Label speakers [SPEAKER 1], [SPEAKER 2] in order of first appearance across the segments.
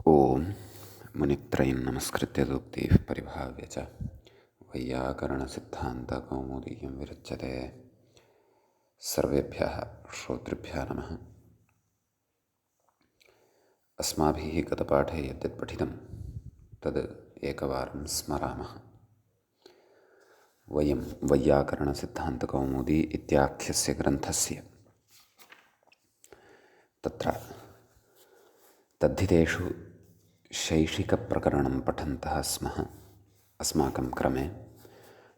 [SPEAKER 1] ओम मुनित्रयं नमस्कृत्य सूक्तिः परिभाव्य च वैयाकरणसिद्धान्तकौमुदीयं विरच्यते। सर्वेभ्यः श्रोतृभ्यः नमः। अस्माभिः गतपाठे यद्यत् पठितं तद् एकवारं स्मरामः। वयं वैयाकरणसिद्धान्तकौमुदी इत्याख्यस्य ग्रन्थस्य तत्र तद्धितेषु शैक्षिकप्रकरणं पठन्तः स्मः। अस्माकं क्रमे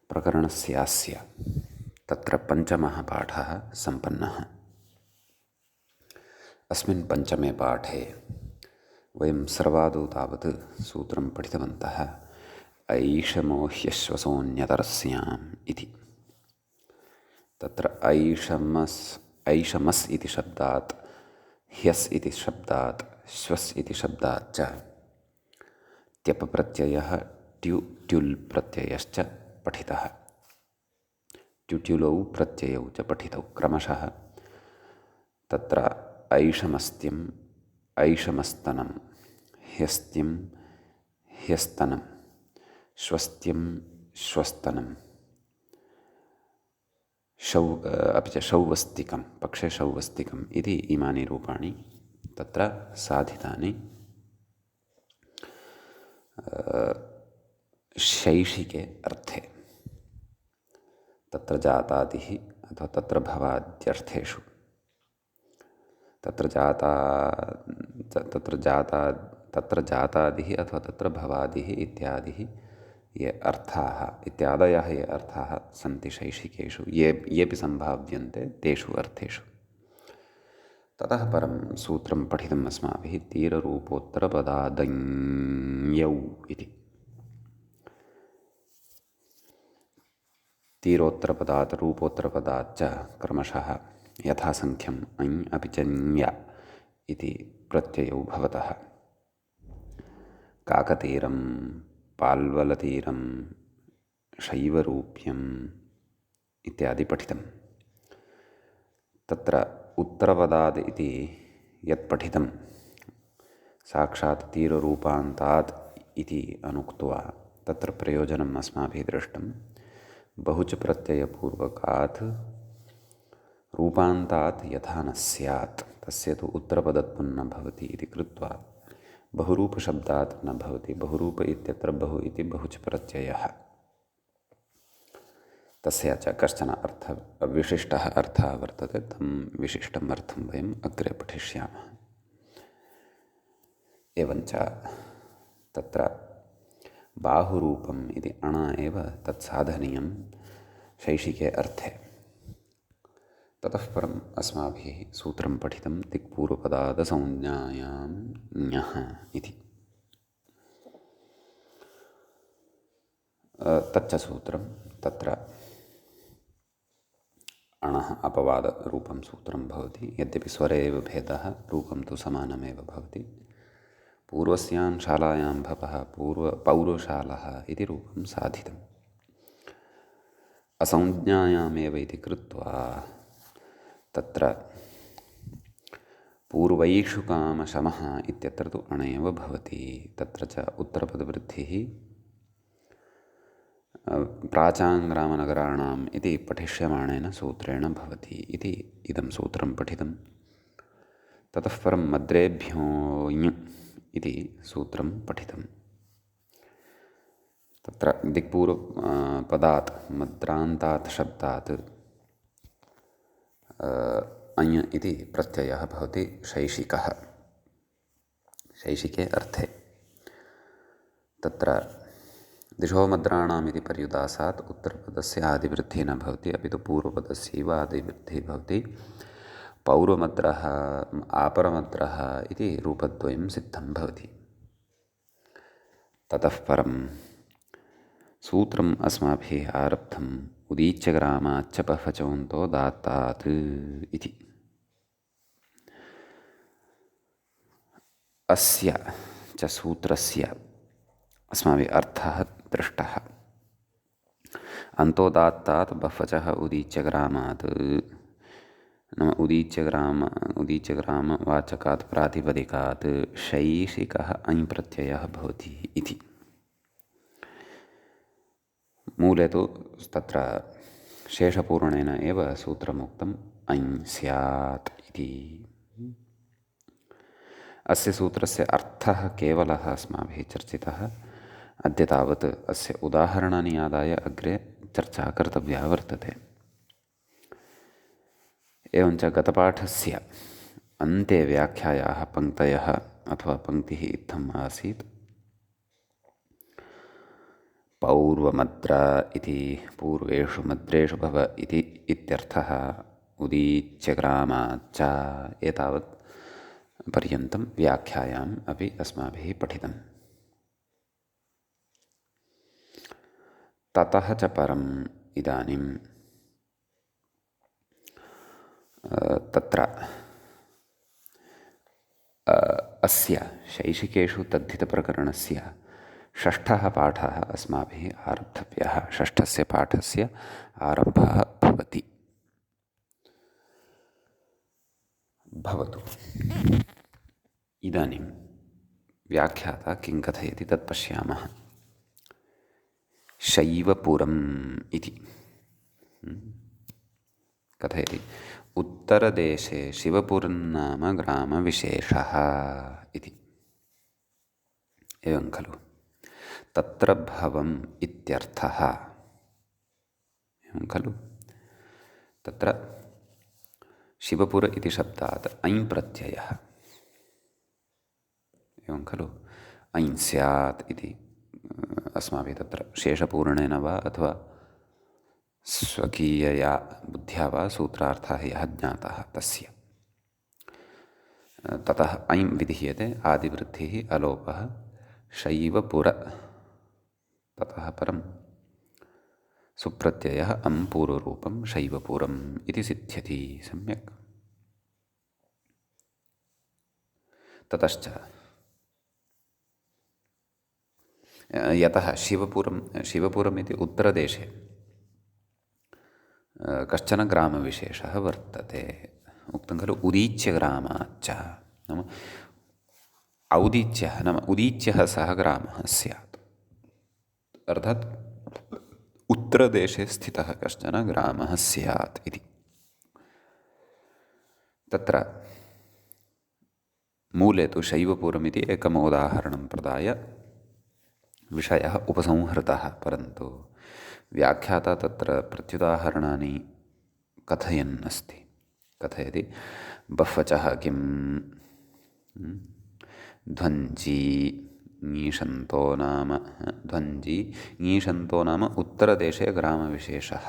[SPEAKER 1] प्रकरणस्यास्य तत्र पञ्चमः पाठः सम्पन्नः। अस्मिन् पञ्चमे पाठे वयं सर्वादौ तावत् सूत्रं पठितवन्तः ऐषमो ह्यश्वसोऽन्यतरस्याम् इति। तत्र ऐषमस् इति शब्दात्, ह्यस् इति शब्दात्, श्वस् इति शब्दात् च त्यप प्रत्ययः ट्युल् प्रत्ययश्च पठितः। ट्युट्युलौ प्रत्ययौ च पठितौ क्रमशः। तत्र ऐषमस्त्यम् ऐषमस्तनं, ह्यस्त्यं ह्यस्तनं, श्वस्त्यं श्वस्तनं, अपि च शौवस्तिकं, पक्षे शौवस्तिकम् इति इमानि रूपाणि तत्र साधितानि शैषिके अर्थे। तत्र जातादिः अथवा तत्र भवाद्यर्थेषु तत्र जातादिः अथवा तत्र भवादिः इत्यादिः ये अर्थाः इत्यादयः ये अर्थाः सन्ति शैषिकेषु, येऽपि सम्भाव्यन्ते तेषु अर्थेषु। ततः परं सूत्रं पठितम् अस्माभिः तीररूपोत्तरपदादञ्यौ इति। तीरोत्तरपदात् रूपोत्तरपदात् च क्रमशः यथासङ्ख्यम् अञ् अपि च ञ्य इति प्रत्ययौ भवतः। काकतीरं, पाल्वलतीरं, शैवरूप्यम् इत्यादि पठितम्। तत्र उत्तरपदात् इति यत् पठितं साक्षात् तीररूपान्तात् इति अनुक्त्वा तत्र प्रयोजनम् अस्माभिः दृष्टं। बहुच प्रत्ययपूर्वकात् रूपान्तात् यथा न स्यात् तस्य तु उत्तरपदत्वं न भवति इति कृत्वा बहुरूपशब्दात् न भवति। बहुरूप इत्यत्र बहु इति बहुच प्रत्ययः, तस्य च कश्चन विशिष्टः अर्थः वर्तते। तं विशिष्टम् अर्थं वयम् अग्रे पठिष्यामः। एवञ्च तत्र बाहुरूपम् इति अण एव तत्साधनीयं शैषिके अर्थे। ततः परम् अस्माभिः सूत्रं पठितं दिक्पूर्वपदादसंज्ञायां ञः इति। तच्च सूत्रं तत्र अणः अपवादरूपं सूत्रं भवति। यद्यपि स्वरे एव भेदः, रूपं तु समानमेव भवति। पूर्वस्यां शालायां भवः पौरुशालः इति रूपं साधितम्। असंज्ञायामेव इति कृत्वा तत्र पूर्वैषुकामशमः इत्यत्र तु अणैव भवति। तत्र च उत्तरपदवृद्धिः प्राचाङ्ग्रामनगराणाम् इति पठिष्यमाणेन सूत्रेण भवति इति इदं सूत्रं पठितं। ततः परं मद्रेभ्यो ञ इति सूत्रं पठितं। तत्र दिक्पूर्वपदात् मद्रान्तात् शब्दात् अञ् इति प्रत्ययः भवति शैषिकः, शैषिके अर्थे। तत्र दिशो मद्राणाम् इति पर्युदासात् उत्तरपदस्य आदिवृद्धिः न भवति, अपि तु पूर्वपदस्यैव आदिवृद्धिः भवति। पौर्वमद्रः आपरमद्रः इति रूपद्वयं सिद्धं भवति। ततः परं सूत्रम् अस्माभिः आरब्धम् उदीच्यग्रामाच्च पह्वचोन्तो दात्तात् इति। अस्य च सूत्रस्य अस्माभिः अर्थः दृष्टः। अन्तोदात्तात् बह्वचः उदीच्यग्रामात् नाम उदीच्यग्रामवाचकात् प्रातिपदिकात् शैषिकः ऐ प्रत्ययः भवति इति। मूले तु तत्र शेषपूर्णेन एव सूत्रमुक्तम् ऐ स्यात् इति। अस्य सूत्रस्य अर्थः केवलः अस्माभिः चर्चितः। अद्य तावत् अस्य उदाहरणानि आदाय अग्रे चर्चा कर्तव्या वर्तते। एवञ्च गतपाठस्य अन्ते व्याख्यायाः पङ्क्तयः अथवा पङ्क्तिः इत्थम् आसीत्। पौर्वमद्र इति पूर्वेषु मद्रेषु भव इति इत्यर्थः। उदीच्यग्रामाच्च एतावत् पर्यन्तं व्याख्यायाम् अपि अस्माभिः पठितम्। ततः च परम् इदानीं तत्र अस्य शैशिकेषु तद्धितप्रकरणस्य षष्ठः पाठः अस्माभिः आरब्धव्यः। षष्ठस्य पाठस्य आरम्भः भवति। भवतु। इदानीं व्याख्याता किं कथयति तत् पश्यामः। शैवपुरम् इति कथयति। उत्तरदेशे शिवपुरन्नाम ग्रामविशेषः इति। एवं खलु। तत्र भवम् इत्यर्थः। एवं खलु। तत्र शिवपुर इति शब्दात् ऐ प्रत्ययः। एवं खलु। ऐ स्यात् इति अस्माभिः तत्र शेषपूर्णेन वा अथवा स्वकीयया बुद्ध्या वा सूत्रार्थः यः ज्ञातः तस्य। ततः ऐ विधीयते आदिवृद्धिः अलोपः शैवपुर। ततः परं सुप्रत्ययः अं पूर्वरूपं शैवपुरम् इति सिद्ध्यति। सम्यक्। ततश्च यतः शिवपुरम् इति उत्तरदेशे कश्चन ग्रामविशेषः वर्तते। उक्तं खलु उदीच्यग्रामाच्च। नाम औदीच्यः नाम उदीच्यः सः ग्रामः स्यात्। अर्थात् उत्तरदेशे स्थितः कश्चन ग्रामः स्यात् इति। तत्र मूले तु शैवपुरमिति एकम् उदाहरणं प्रदाय विषयः उपसंहृतः। परन्तु व्याख्याता तत्र प्रत्युदाहरणानि कथयन् अस्ति। कथयति बह्वचः किं ध्वञ्जी ङीषन्तो नाम उत्तरदेशे ग्रामविशेषः।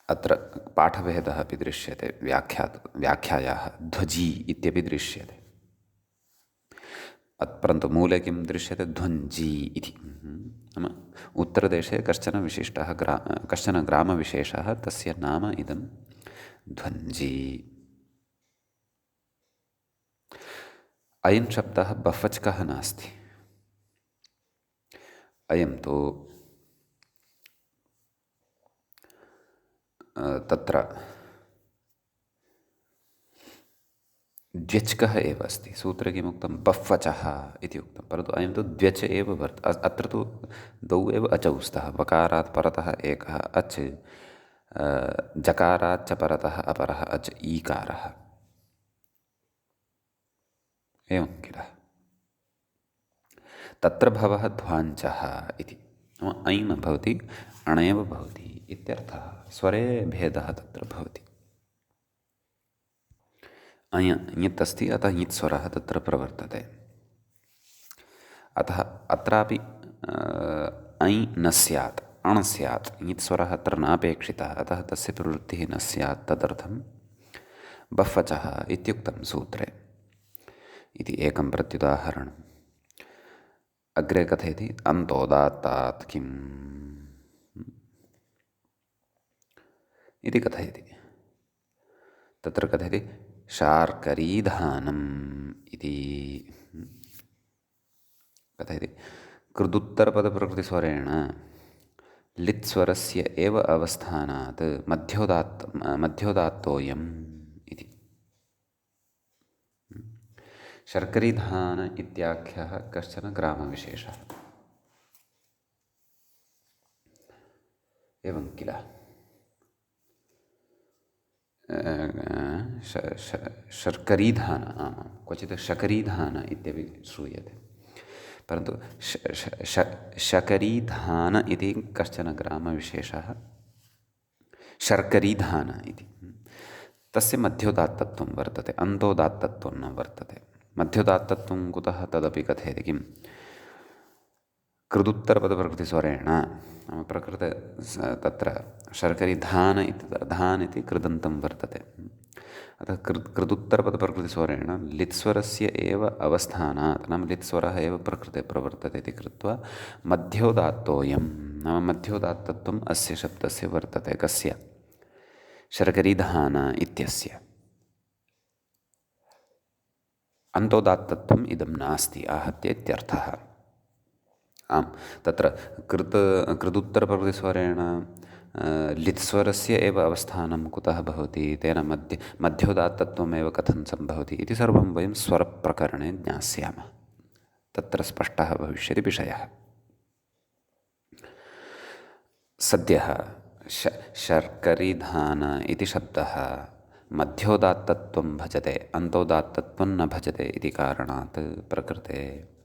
[SPEAKER 1] अत्र पाठभेदः अपि दृश्यते। व्याख्यायाः ध्वजी इत्यपि दृश्यते। परन्तु मूले किं दृश्यते ध्वञ्जी इति। नाम उत्तरदेशे कश्चन ग्रामविशेषः तस्य नाम इदं ध्वञ्जी। अयं शब्दः बह्वचकः नास्ति। अयं तु तत्र द्व्यचकः एव अस्ति। सूत्रे किमुक्तं बह्वचः इति उक्तं। परन्तु अयं तु द्व्यच एव अत्र तु द्वौ एव अचौ स्तः। वकारात् परतः एकः अच्, जकाराच्च परतः अपरः अच् ईकारः। एवं किल। तत्र भवः ध्वाञ्चः इति। नाम ऐ न भवति, अणेव भवति इत्यर्थः। स्वरे भेदः तत्र भवति। ञित् अस्ति, अतः ञित् स्वरः तत्र प्रवर्तते। अतः अत्रापि ऐ न स्यात्, अण् स्यात्। ञित् स्वरः अत्र नापेक्षितः, अतः तस्य प्रवृत्तिः न स्यात्। तदर्थं बह्वचः इत्युक्तं सूत्रे इति एकं प्रत्युदाहरणम्। अग्रे कथयति अन्तोदात्तात् किम् इति कथयति। तत्र कथयति शार्करीधानम् इति कथयति। कृदुत्तरपदप्रकृतिस्वरेण लित्स्वरस्य एव अवस्थानात् मध्योदात्तोऽयम् इति। शर्करीधान इत्याख्यः कश्चन ग्रामविशेषः। एवं किल। शर्करीधान, क्वचित् शकरीधान इत्यपि श्रूयते, परन्तु शकरीधान इति कश्चन ग्रामविशेषः शर्करीधान इति। तस्य मध्योदात्तत्वं वर्तते, अन्तोदात्तत्वं न वर्तते। मध्योदात्तत्वं कुतः तदपि कथयति। किं कृदुत्तरपदप्रकृतिस्वरेण नाम प्रकृते तत्र शर्करीधान इति धान इति कृदन्तं वर्तते। अतः कृदुत्तरपदप्रकृतिस्वरेण लित्स्वरस्य एव अवस्थानात् नाम लित्स्वरः एव प्रकृते प्रवर्तते इति कृत्वा मध्योदात्तोऽयं नाम मध्योदात्तत्वम् अस्य शब्दस्य वर्तते। कस्य? शर्करीधान इत्यस्य। अन्तोदात्तत्वम् इदं नास्ति आहत्य इत्यर्थः। आम्, तत्र कृदुत्तरप्रकृतिस्वरेण लित्स्वरस्य एव अवस्थानं कुतः भवति, तेन मध्योदात्तत्वमेव कथं सम्भवति इति सर्वं वयं स्वरप्रकरणे ज्ञास्यामः। तत्र स्पष्टः भविष्यति विषयः। सद्यः शर्करीधान इति शब्दः मध्योदात्तत्वं भजते, अन्तोदात्तत्वं न भजते इति कारणात् प्रकृते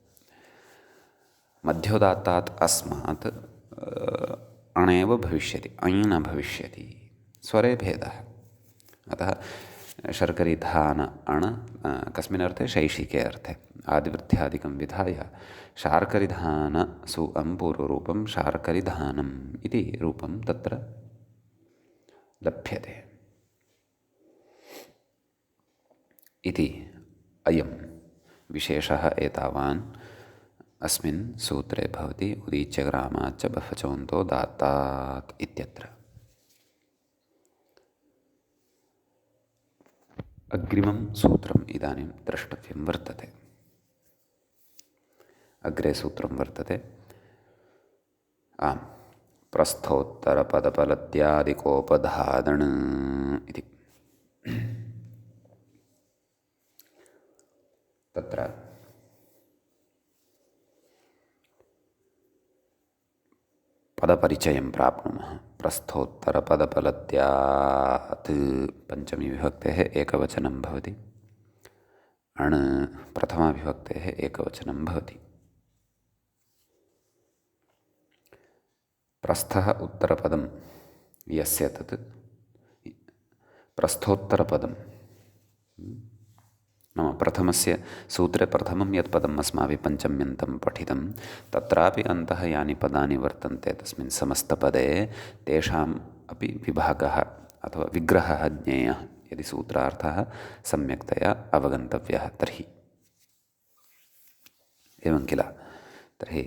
[SPEAKER 1] मध्योदात्तात् अस्मात् अणेव भविष्यति, अञ् न भविष्यति, स्वरे भेदः। अतः शर्करीधान अण् कस्मिन् अर्थे? शैशिके अर्थे। आदिवृद्ध्यादिकं विधाय शार्करीधान सु अं पूर्वरूपं शार्करीधानम् इति रूपं तत्र लभ्यते इति अयं विशेषः एतावान् अस्मिन् सूत्रे भवति। उदीच्य ग्रामाच्च बफचोन्तो दात्तात् इत्यत्र। अग्रिमं सूत्रम् इदानीं द्रष्टव्यं वर्तते। अग्रे सूत्रं वर्तते प्रस्थोत्तरपदफलत्यादिकोपधादण् इति। तत्र पदपरिचयं प्राप्नुमः। प्रस्थोत्तरपदफलत्यात् पञ्चमी विभक्तेः एकवचनं भवति, अण् प्रथमाविभक्तेः एकवचनं भवति। प्रस्थः उत्तरपदं यस्य तत् प्रस्थोत्तरपदं नाम प्रथमस्य सूत्रे प्रथमं यत् पदम् अस्माभिः पञ्चम्यन्तं पठितं तत्रापि अन्तः यानि पदानि वर्तन्ते तस्मिन् समस्तपदे तेषाम् अपि विभागः अथवा विग्रहः ज्ञेयः यदि सूत्रार्थः सम्यक्तया अवगन्तव्यः तर्हि। एवं किल। तर्हि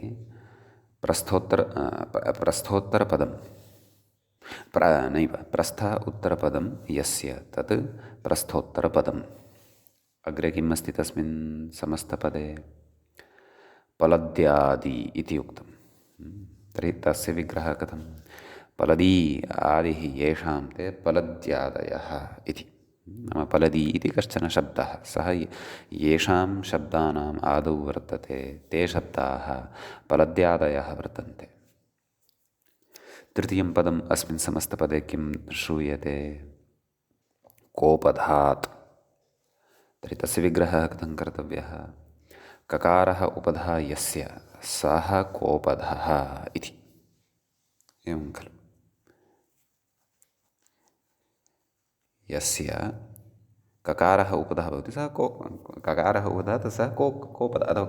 [SPEAKER 1] प्रस्थोत्तरपदं नैव प्रस्थ उत्तरपदं यस्य तत् प्रस्थोत्तरपदम्। अग्रे किम् अस्ति तस्मिन् समस्तपदे? पलद्यादि इति उक्तं। तर्हि तस्य विग्रहः कथं? पलदी आदिः येषां ते पलद्यादयः इति। नाम पलदी इति कश्चन शब्दः, सः येषां शब्दानाम् आदौ वर्तते ते शब्दाः पलद्यादयः वर्तन्ते। तृतीयं पदम् अस्मिन् समस्तपदे किं श्रूयते? कोपधात्। तर्हि तस्य विग्रहः कथं कर्तव्यः? ककारः उपधा यस्य सः कोपधः इति। एवं खलु। यस्य ककारः उपधः भवति सः ककारः उपधः सः कोपधः अथवा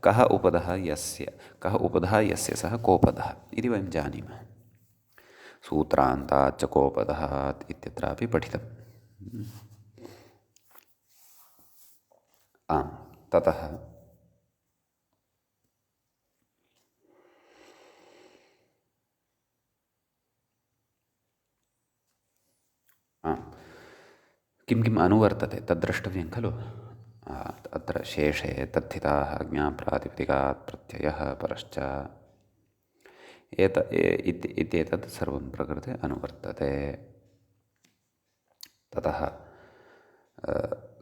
[SPEAKER 1] कः उपधः यस्य, कः उपधः यस्य सः कोपधः इति वयं जानीमः। सूत्रान्ताच्च कोपधः इत्यत्रापि पठितम्। ततः किं किम् अनुवर्तते तद्द्रष्टव्यं खलु। अत्र शेषे तद्धिताः ज्ञाप्रातिपदिकात् प्रत्ययः परश्च इत्येतत् सर्वं प्रकृते अनुवर्तते। ततः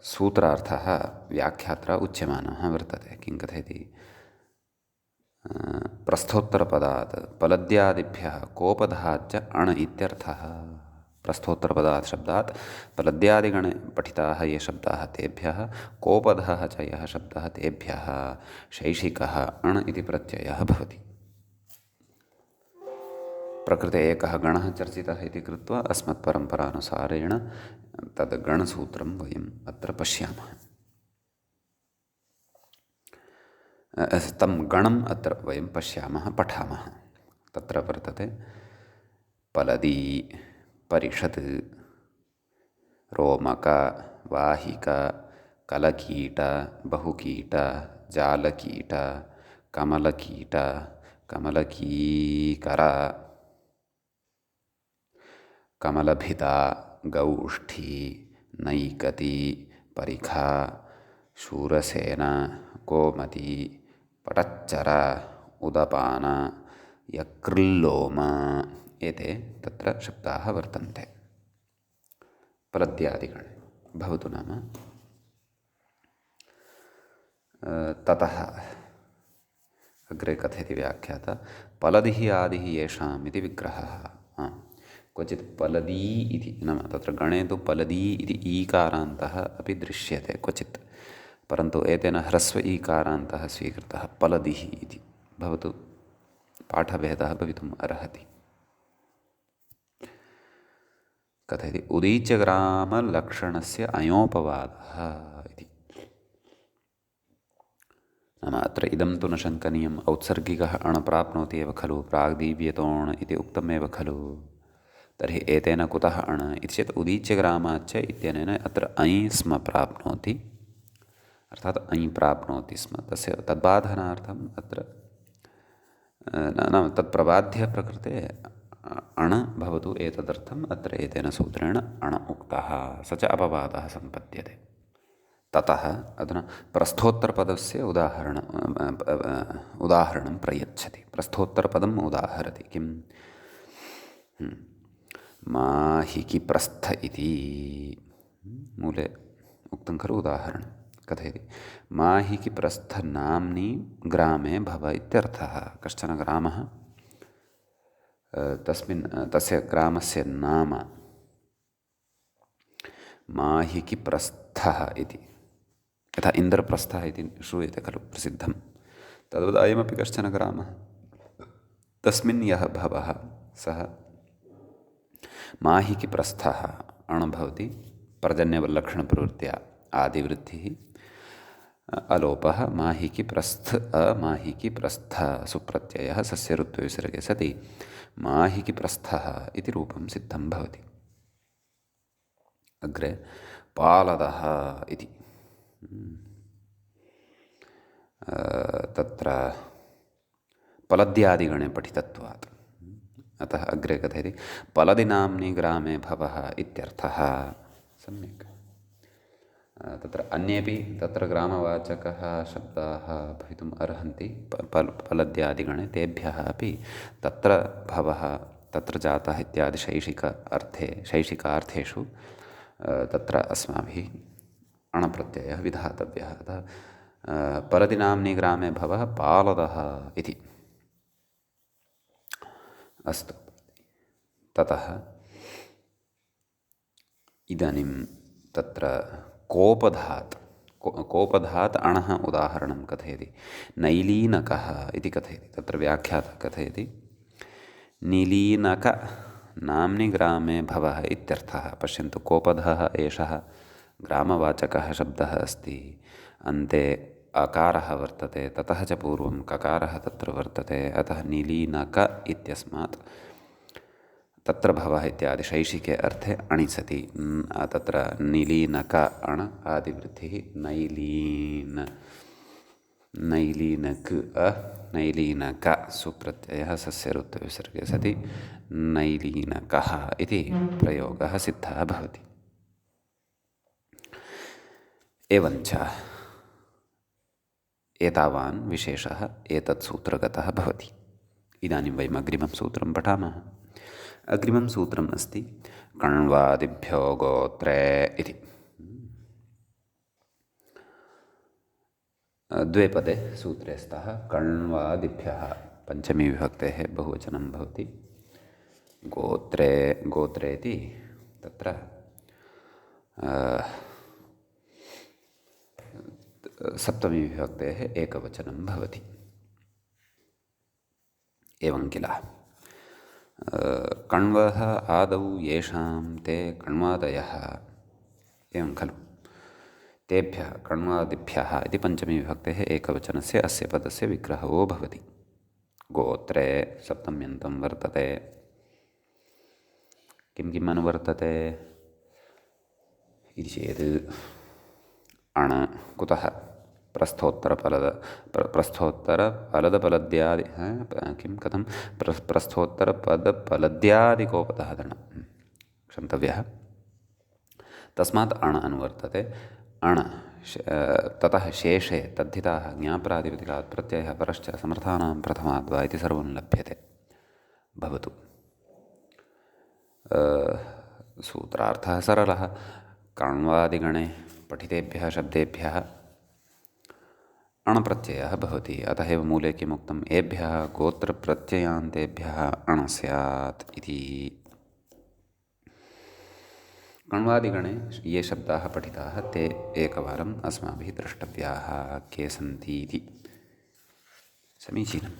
[SPEAKER 1] सूत्रार्थः व्याख्यात्रा उच्यमानः वर्तते। किं कथयति? प्रस्थोत्तरपदात् पलद्यादिभ्यः कोपधाच्च अण् इत्यर्थः। प्रस्थोत्तरपदात् शब्दात् पलद्यादिगणे पठिताः ये शब्दाः तेभ्यः, कोपधः च यः शब्दः तेभ्यः शैशिकः अण् इति प्रत्ययः भवति। प्रकृते एकः गणः चर्चितः इति कृत्वा अस्मत्परम्परानुसारेण तद् गणसूत्रं वयम् अत्र पश्यामः। तं गणम् अत्र वयं पश्यामः, पठामः। तत्र वर्तते पलदी, परिषत्, रोमक, वाहिक, कलकीट, बहुकीट, जालकीट, कमलकीट, कमलकीकर, कमलभिदा, गौष्ठी, नैकति, परिखा, शूरसेन, कोमति, पटच्चर, उदपान, यकृल्लोम एते तत्र शब्दाः वर्तन्ते पलद्यादिगणे। भवतु नाम ततः अग्रे कथयति व्याख्याता पलदिः आदिः येषाम् इति विग्रहः। क्वचित् पलदी इति नाम तत्र गणे तु पलदी इति ईकारान्तः अपि दृश्यते क्वचित्, परन्तु एतेन ह्रस्व ईकारान्तः स्वीकृतः पलदिः इति। भवतु पाठभेदः भवितुम् अर्हति। कथयति उदीच्यग्रामलक्षणस्य अयोपवादः इति। नाम अत्र इदं तु न शङ्कनीयम्, औत्सर्गिकः अण् प्राप्नोति एव खलु, प्राग्दीव्यतोण् इति उक्तमेव खलु। तर्हि एतेन कुतः अण् इति चेत् उदीच्यग्रामाच्च इत्यनेन अत्र ऐ स्म प्राप्नोति, अर्थात् ऐ प्राप्नोति स्म, तस्य तद्बाधनार्थम् अत्र नाम तत्प्रबाध्य प्रकृते अण् भवतु एतदर्थम् अत्र एतेन सूत्रेण अण् उक्तः, स च अपवादः सम्पद्यते। ततः अधुना प्रस्थोत्तरपदस्य उदाहरणं प्रयच्छति। प्रस्थोत्तरपदम् उदाहरति। किं? माहिकी प्रस्थ इति मूले उक्तं खलु उदाहरणं। कथयति माहिकी प्रस्थ नाम्नि ग्रामे भव इत्यर्थः। कश्चन ग्रामः, तस्य ग्रामस्य नाम माहिकी प्रस्थः इति, यथा इन्द्रप्रस्थः इति श्रूयते खलु प्रसिद्धं, तद्वत् अयमपि कश्चन ग्रामः। तस्मिन् यः भवः सः माहिकी प्रस्थः अण् भवति, पर्जन्यवल्लक्षणप्रवृत्त्या आदिवृद्धिः, अलोपः माहिकी प्रस्थ अमाहिकी प्रस्थ सुप्रत्ययः सस्य ऋत्वविसर्गे सति माहिकी प्रस्थः इति रूपं सिद्धं भवति। अग्रे पालदः इति तत्र पलद्यादिगणे पठितत्वात्, अतः अग्रे कथयति पलदिनाम्नि ग्रामे भवः इत्यर्थः। सम्यक्। तत्र अन्येपि तत्र ग्रामवाचकः शब्दाः भवितुम् अर्हन्ति पलद्यादिगणे, तेभ्यः अपि तत्र भवः, तत्र जातः इत्यादि शैशिकार्थेषु तत्र अस्माभिः अणप्रत्ययः विधातव्यः। अतः परदिनाम्नि ग्रामे भवः पालदः इति। अस्तु। ततः इदानीं तत्र कोपधात् अणः उदाहरणं कथयति। नैलीनकः इति कथयति। तत्र व्याख्यातः कथयति निलीनक नाम्नि ग्रामे भवः इत्यर्थः। पश्यन्तु, कोपधः एषः ग्रामवाचकः शब्दः अस्ति, अन्ते अकारः वर्तते, ततः च पूर्वं ककारः तत्र वर्तते, अतः निलीनक इत्यस्मात् तत्र भवः इत्यादि शैशिके अर्थे अणिसति। तत्र निलीनक अण् आदिवृद्धिः, नैलीनक नैलीनक सुप्रत्ययः सस्य ऋत्वविसर्गे सति नैलीनकः इति प्रयोगः सिद्धः भवति। एवञ्च एतावान् विशेषः एतत् सूत्रगतः भवति इदानीं वयम् अग्रिमं सूत्रं पठामः। अग्रिमं सूत्रम् अस्ति कण्वादिभ्यो गोत्रे इति। द्वे पदे सूत्रे स्तः कण्वादिभ्यः पञ्चमी विभक्तेः बहुवचनं भवति। गोत्रे गोत्रे इति तत्र सप्तमी विभक्तेः एकवचनं भवति। एवं किल कण्वः आदौ येषां ते कण्वादयः एवं खलु तेभ्यः कण्वादिभ्यः इति पञ्चमी विभक्तेः एकवचनस्य अस्य पदस्य विग्रहो भवति। गोत्रे सप्तम्यन्तं वर्तते। किं किम् अनुवर्तते इति चेत् अण कुतः प्रस्थोत्तरपलदपलद्यादि किं कथं प्रस्थोत्तरपदपलद्यादिकोपतः दणः क्षन्तव्यः। तस्मात् अण अनुवर्तते। अण ततः शेषे तद्धिताः ज्ञाप्रातिपदिकात् प्रत्ययः परश्च समर्थानां प्रथमाद्वा इति सर्वं लभ्यते। भवतु सूत्रार्थः सरलः। कण्वादिगणे पठितेभ्यः शब्देभ्यः अणप्रत्ययः भवति। अतः एव मूले किमुक्तम् एभ्यः गोत्रप्रत्ययान्तेभ्यः अण स्यात् इति। कण्वादिगणे ये शब्दाः पठिताः ते एकवारम् अस्माभिः द्रष्टव्याः के सन्ति इति। समीचीनं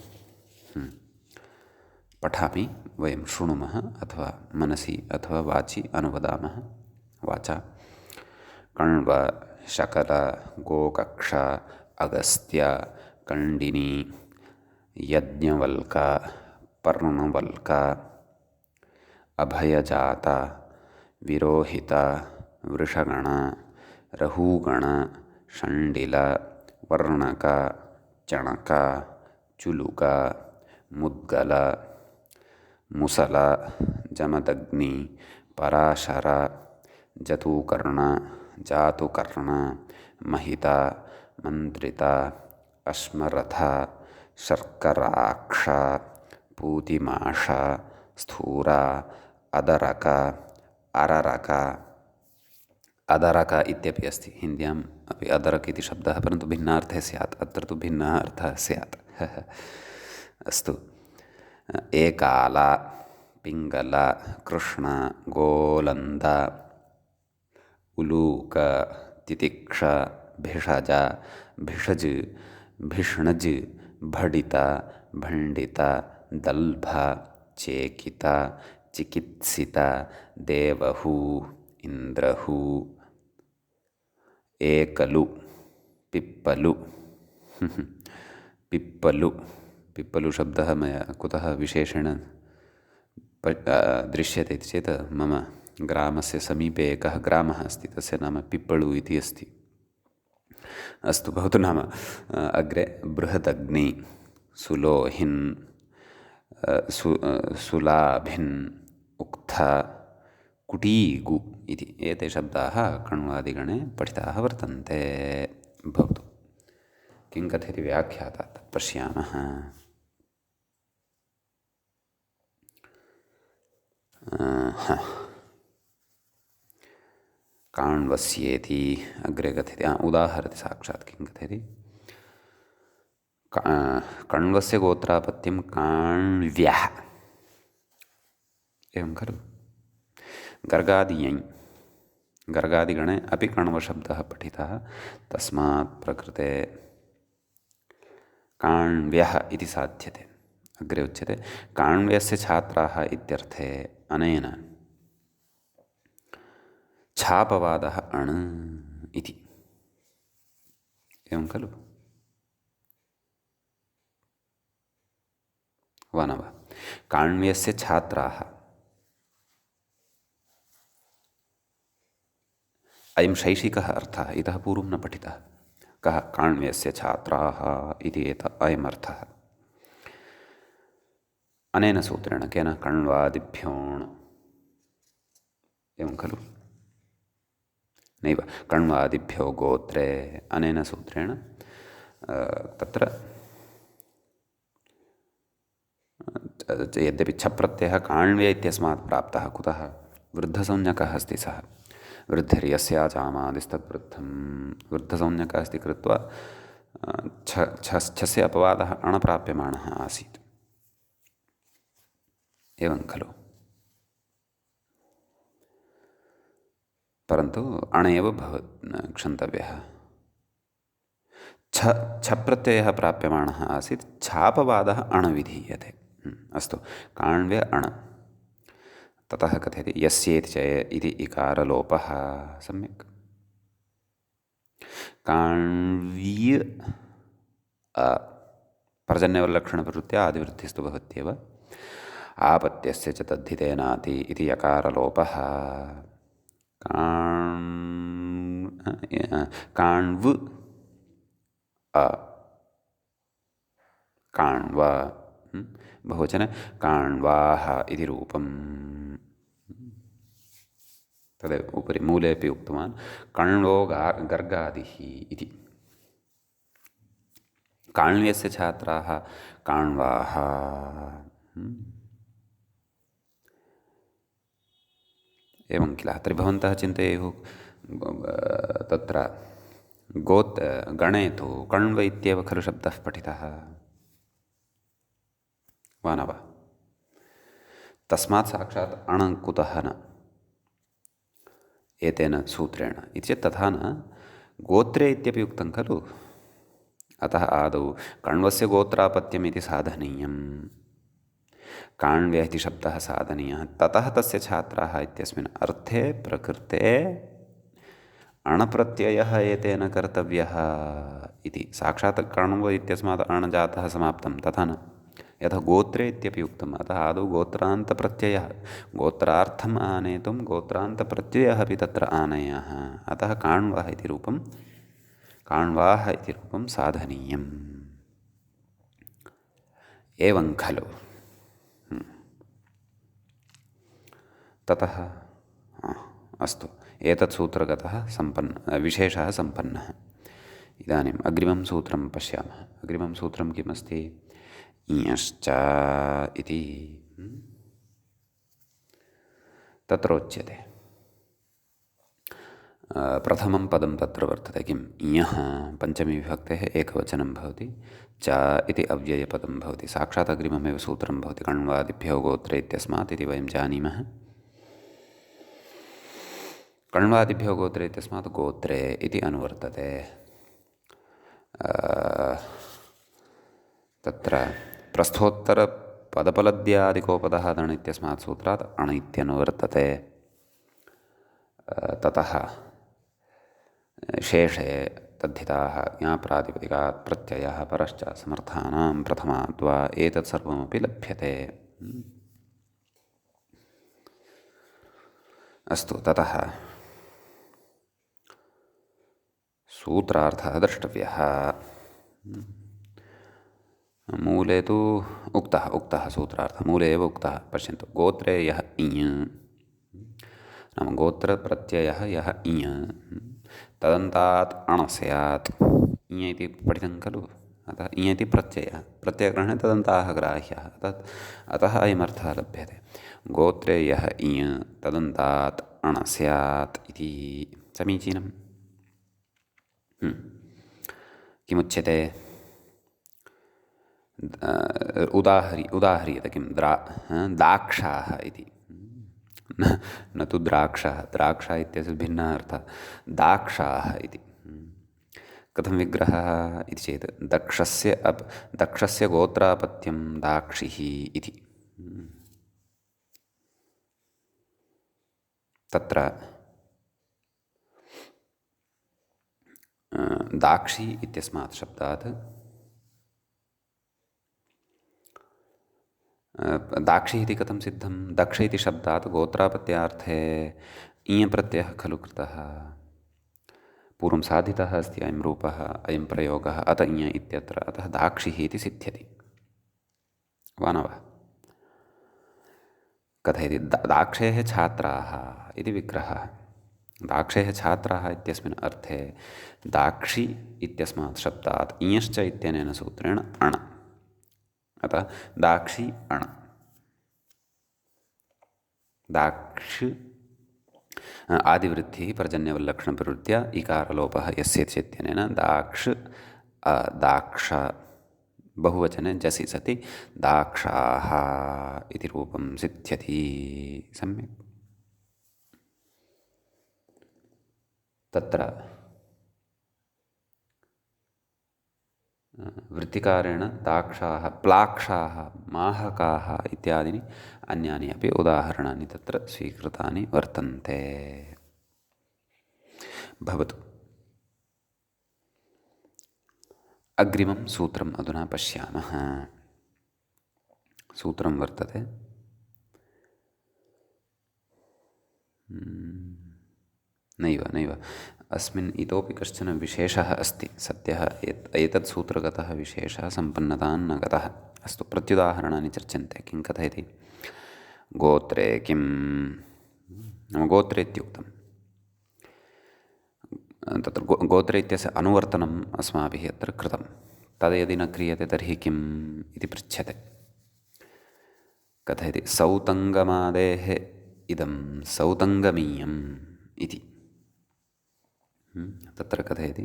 [SPEAKER 1] पठामि वयं शृणुमः अथवा मनसि अथवा वाचि अनुवदामः। वाचा कण्व शकल गोकक्ष अगस्त्य कण्डिनी यज्ञवल्क पर्णवल्क अभयजात विरोहित वृषगण रहूगण षण्डिल वर्णक चणक चुलुक मुद्गल मुसल जमदग्नि पराशर जतुकर्ण जातुकर्ण महित मन्त्रित अश्मरथ शर्कराक्ष पूतिमाष स्थूर अदरक अररक अदरक इत्यपि अस्ति। हिन्द्याम् अपि अदरक इति शब्दः परन्तु भिन्नार्थे स्यात्। अत्र तु भिन्नः अर्थः स्यात्। अस्तु एकाल पिङ्गल कृष्ण गोलन्द उलूक तितिक्ष भिषज भिषज भिष्णज भडित भण्डित दल्भ चेकित चिकित्सित देवहू इन्द्रहू एकलु पिप्पलु पिप्पलु पिप्पलु शब्दः मया कुतः विशेषेण दृश्यते इति चेत् मम ग्रामस्य समीपे एकः ग्रामः अस्ति तस्य नाम पिप्पळु इति अस्ति। अस्तु भवतु नाम अग्रे बृहदग्नि सुलोहिन् सुलाभिन् उक्थ कुटीगु इति एते शब्दाः कण्वादिगणे पठिताः वर्तन्ते। भवतु किं कथयति व्याख्याता तत् पश्यामः। काण्वस्येति अग्रे कथयति उदाहरति साक्षात् किं कथयति कण्वस्य गोत्रापत्यं काण्व्यः एवं खलु। गर्गादियञ् गर्गादिगणे अपि कण्वशब्दः पठितः तस्मात् प्रकृते काण्व्यः इति साध्यते। अग्रे उच्यते काण्व्यस्य छात्राः इत्यर्थे अनेन छापवादः अण् इति एवं खलु वा न वा। काण्व्यस्य छात्राः अयं शैषिकः अर्थः इतः पूर्वं न पठितः। कः काण्व्यस्य छात्राः इति अयम् अर्थः। अनेन सूत्रेण केन कण्वादिभ्योऽण् एवं खलु नैव कण्वादिभ्यो गोत्रे अनेन सूत्रेण तत्र यद्यपि छप्रत्ययः काण्व्य इत्यस्मात् प्राप्तः कुतः वृद्धसंज्ञकः अस्ति सः वृद्धिर्यस्याचामादिस्तद्वृद्धं वृद्धसंज्ञकः अस्ति कृत्वा छस्य अपवादः अण प्राप्यमाणः आसीत् एवं खलु परन्तु अण एव क्षन्तव्यः छप्रत्ययः प्राप्यमाणः आसीत् छापवादः अण विधीयते अस्तु काण्व्य अण ततः कथयति यस्येति च इति इकारलोपः सम्यक् काण्व्य पर्जन्यवल्लक्षणप्रवृत्त्या आदिवृद्धिस्तु भवत्येव आपत्यस्य च तद्धितेनाति इति यकारलोपः काण्व काण्वा बहुवचने काण्वाः इति रूपम् तदेव उपरि मूलेपि उक्तवान् कण्वो गर्गादिः इति काण्व्यस्य छात्राः काण्वाः एवं किल तर्हि भवन्तः चिन्तयेयुः तत्र गणे तु कण्व इत्येव खलु शब्दः पठितः वा न वा तस्मात् साक्षात् अण कुतः न एतेन सूत्रेण इति चेत् तथा न गोत्रे इत्यपि उक्तं खलु अतः आदौ कण्वस्य गोत्रापत्यम् इति साधनीयं काण्व्य इति शब्दः साधनीयः ततः तस्य छात्राः इत्यस्मिन् अर्थे प्रकृते अणप्रत्ययः एतेन कर्तव्यः इति साक्षात् कण्व इत्यस्मात् अण जातः समाप्तं तथा न यथा गोत्रे इत्यपि उक्तम् अतः आदौ गोत्रान्तप्रत्ययः गोत्रार्थम् आनेतुं गोत्रान्तप्रत्ययः अपि तत्र आनयः अतः काण्वः इति रूपं काण्वाः इति रूपं साधनीयम् एवं खलु ततः अस्तु एतत् सूत्रगतः विशेषः सम्पन्नः इदानीम् अग्रिमं सूत्रं पश्यामः अग्रिमं सूत्रं किमस्ति इयश्च इति तत्रोच्यते प्रथमं पदं तत्र वर्तते किम् इयः पञ्चमी विभक्तेः एकवचनं भवति च इति अव्ययपदं भवति साक्षात् अग्रिममेव सूत्रं भवति कण्वादिभ्यो गोत्रे इत्यस्मात् इति वयं जानीमः कण्वादिभ्यो गोत्रे इत्यस्मात् गोत्रे इति अनुवर्तते तत्र प्रस्थोत्तरपदपलद्यादिकोपदः अदण् इत्यस्मात् सूत्रात् अण इत्यनुवर्तते ततः शेषे तद्धिताः ज्ञाप्रातिपदिकात् प्रत्ययः परश्च समर्थानां प्रथमात् वा एतत् सर्वमपि लभ्यते अस्तु ततः सूत्रार्थः द्रष्टव्यः मूले तु उक्तः सूत्रार्थः मूले एव उक्तः पश्यन्तु गोत्रे यः इञ् नाम गोत्रप्रत्ययः यः इञ् तदन्तात् अण स्यात् इञ् इति पठितं खलु अतः इञ् इति प्रत्ययग्रहणे तदन्ताः ग्राह्यः अतः अयमर्थः लभ्यते गोत्रे यः इञ् तदन्तात् अण स्यात् इति समीचीनम् किमुच्यते उदाह्रियते किं दाक्षाः इति न तु द्राक्षः द्राक्षा इत्यस्य भिन्नः अर्थः दाक्षाः इति कथं विग्रहः इति चेत् दक्षस्य गोत्रापत्यं दाक्षिः इति तत्र दाक्षी इत्यस्मात् शब्दात् दाक्षी इति कथं सिद्धं दक्ष इति शब्दात् गोत्रापत्यार्थे इञ प्रत्ययः खलु कृतः पूर्वं साधितः अस्ति अयं रूपः अयं प्रयोगः अत इञ इत्यत्र अतः दाक्षिः इति सिद्ध्यति वा न वा कथयति दाक्षेः छात्राः इति विग्रहः दाक्षेः छात्राः इत्यस्मिन् अर्थे दाक्षी इत्यस्मात् शब्दात् इञश्च इत्यनेन सूत्रेण अण अतः दाक्षी अण दाक्ष आदिवृद्धिः पर्जन्यवल्लक्षणप्रवृत्त्या इकारलोपः यस्य चेत्यनेन दाक्ष दाक्ष बहुवचने जसि सति दाक्षाः इति रूपं सिद्ध्यति। सम्यक्। तत्र वृत्तिकारेण दाक्षाः प्लाक्षाः माहकाः इत्यादीनि अन्यानि अपि उदाहरणानि तत्र स्वीकृतानि वर्तन्ते। भवतु। अग्रिमं सूत्रम् अधुना पश्यामः। सूत्रं वर्तते नैव अस्मिन् इतोपि कश्चन विशेषः अस्ति। सद्यः एतत् सूत्रगतः विशेषः सम्पन्नतां न गतः। अस्तु, प्रत्युदाहरणानि चर्च्यन्ते। किं कथयति? गोत्रे किं नाम गोत्रे इत्युक्तं तत्र गोत्रे इत्यस्य अनुवर्तनम् अस्माभिः अत्र कृतं। तद् यदि न क्रियते तर्हि किम् इति पृच्छ्यते। कथयति? सौतङ्गमादेः इदं सौतङ्गमीयम् इति। तत्र कथयति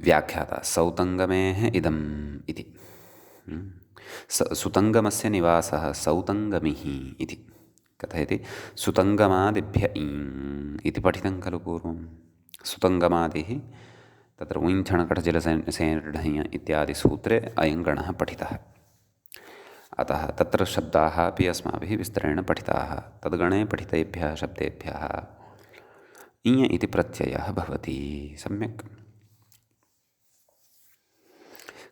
[SPEAKER 1] व्याख्याता सौतङ्गमेः इदम् इति। सुतङ्गमस्य निवासः सौतङ्गमिः इति कथयति। सुतङ्गमादिभ्य ईङ् इति पठितं खलु पूर्वं। सुतङ्गमादिः तत्र उञ्छणकठजलसेनढञ् इत्यादि सूत्रे अयं गणः पठितः। अतः तत्र शब्दाः अपि अस्माभिः विस्तरेण पठिताः। तद्गणे पठितेभ्यः शब्देभ्यः इञ इति प्रत्ययः भवति। सम्यक्।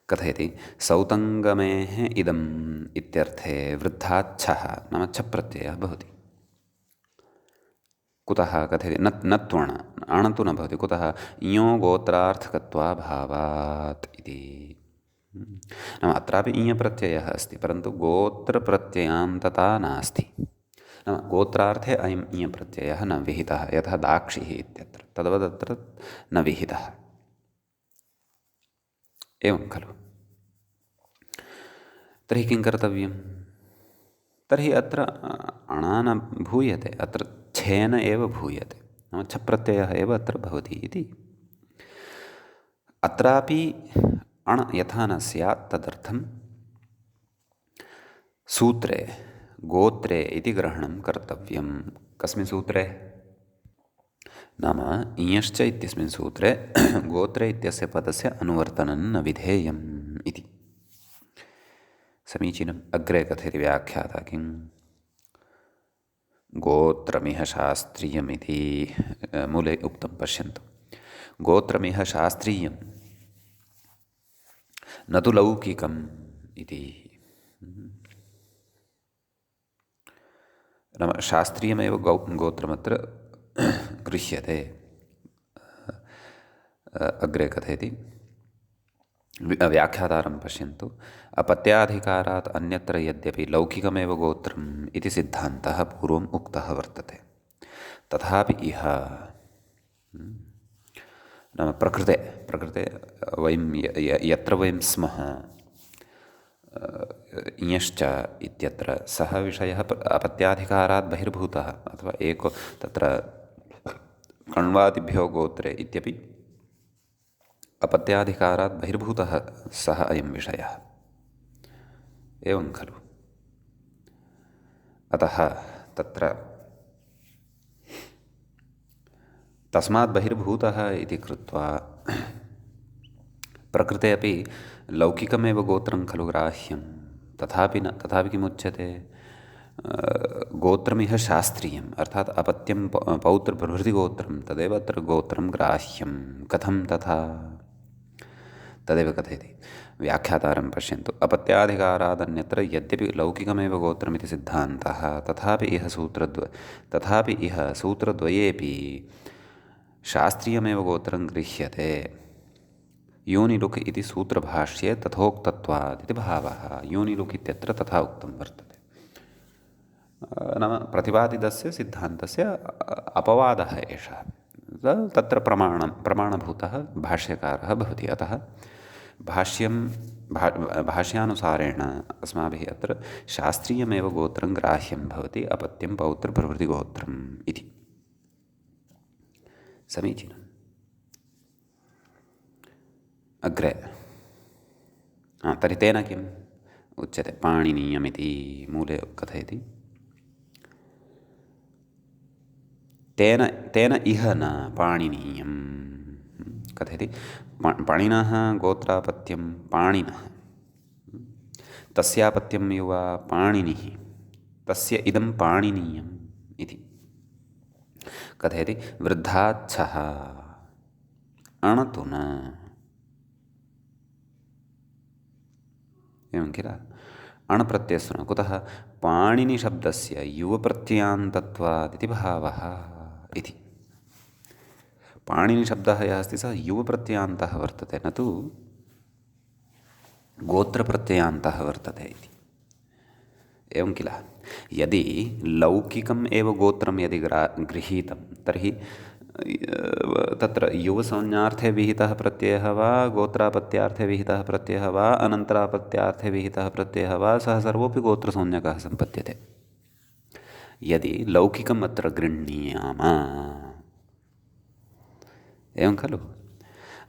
[SPEAKER 1] कथयति? सौतङ्गमेः इदम् इत्यर्थे वृद्धाच्छः नाम छ प्रत्ययः भवति। कुतः? कथयति न त्वण अण तु न भवति। कुतः? इञो गोत्रार्थकत्वाभावात् इति। नाम अत्रापि इञ प्रत्ययः अस्ति, परन्तु गोत्रप्रत्ययान्तता नास्ति। नाम गोत्रार्थे अयम् इञ प्रत्ययः न विहितः, यथा दाक्षिः इत्यत्र तद्वदत्र न विहितः। एवं खलु। तर्हि किं कर्तव्यं? तर्हि अत्र अणा न भूयते, अत्र छेन एव भूयते। नाम छ प्रत्ययः एव अत्र भवति इति। अत्रापि अण यथा न स्यात् तदर्थं सूत्रे गोत्रे इति ग्रहणं कर्तव्यं। कस्मिन् सूत्रे? नाम इयश्च इत्यस्मिन् सूत्रे गोत्रे इत्यस्य पदस्य अनुवर्तनं न विधेयम् इति। समीचीनम्। अग्रे कथयति व्याख्याता किं? गोत्रमिह शास्त्रीयमिति मूले उक्तं पश्यन्तु। गोत्रमिह शास्त्रीयं न तु लौकिकम् इति। नाम शास्त्रीयमेव गोत्रमत्र गृह्यते। अग्रे कथयति व्याख्यातारं पश्यन्तु। अपत्याधिकारात् अन्यत्र यद्यपि लौकिकमेव गोत्रम् इति सिद्धान्तः पूर्वम् उक्तः वर्तते, तथापि इह नाम प्रकृते वयं यत्र वयं स्मः इयश्च इत्यत्र सः विषयः अपत्याधिकारात् बहिर्भूतः, अथवा एको तत्र कण्वादिभ्यो गोत्रे इत्यपि अपत्याधिकारात् बहिर्भूतः सः अयं विषयः। एवं खलु। अतः तत्र तस्मात् बहिर्भूतः इति कृत्वा प्रकृते अपि लौकिकमेव गोत्रं खलु ग्राह्यं। तथापि किमुच्यते? गोत्रमिह शास्त्रीयम्, अर्थात् अपत्यं पौत्रप्रभृतिगोत्रं तदेव अत्र गोत्रं ग्राह्यं। कथं तथा? तदेव कथयति व्याख्यातारं पश्यन्तु। अपत्याधिकारादन्यत्र यद्यपि लौकिकमेव गोत्रमिति सिद्धान्तः, तथापि इह सूत्रद्वयेपि शास्त्रीयमेव गोत्रं गृह्यते। योनिलुक् इति सूत्रभाष्ये तथोक्तत्वात् इति भावः। योनिलुक् इत्यत्र तथा उक्तं वर्तते। नाम प्रतिपादितस्य सिद्धान्तस्य अपवादः एषः। तत्र प्रमाणभूतः भाष्यकारः भवति। अतः भाष्यं भाष्यानुसारेण अस्माभिः अत्र शास्त्रीयमेव गोत्रं ग्राह्यं भवति, अपत्यं पौत्रप्रभृतिगोत्रम् इति। समीचीनम्। अग्रे तर्हि तेन किम् उच्यते? पाणिनीयमिति मूले कथयति। तेन इह न पाणिनीयं कथयति। पाणिनः गोत्रापत्यं पाणिनः, तस्यापत्यं युवा पाणिनिः, तस्य इदं पाणिनीयम् इति कथयति। वृद्धाच्छः अणतु न, एवं किल। अणप्रत्ययस्तु न, कुतः? पाणिनिशब्दस्य युवप्रत्ययान्तत्वादिति भावः इति। पाणिनिशब्दः यः अस्ति सः युवप्रत्ययान्तः वर्तते, न तु गोत्रप्रत्ययान्तः वर्तते इति। एवं किल। यदि लौकिकम् एव गोत्रं यदि गृहीतं तर्हि तत्र युवसंज्ञार्थे विहितः प्रत्ययः वा, गोत्रापत्यार्थे विहितः प्रत्ययः वा, अनन्तरापत्यार्थे विहितः प्रत्ययः वा, सः सर्वोऽपि गोत्रसंज्ञकः सम्पद्यते। यदि लौकिकम् अत्र गृह्णीयाम, एवं खलु।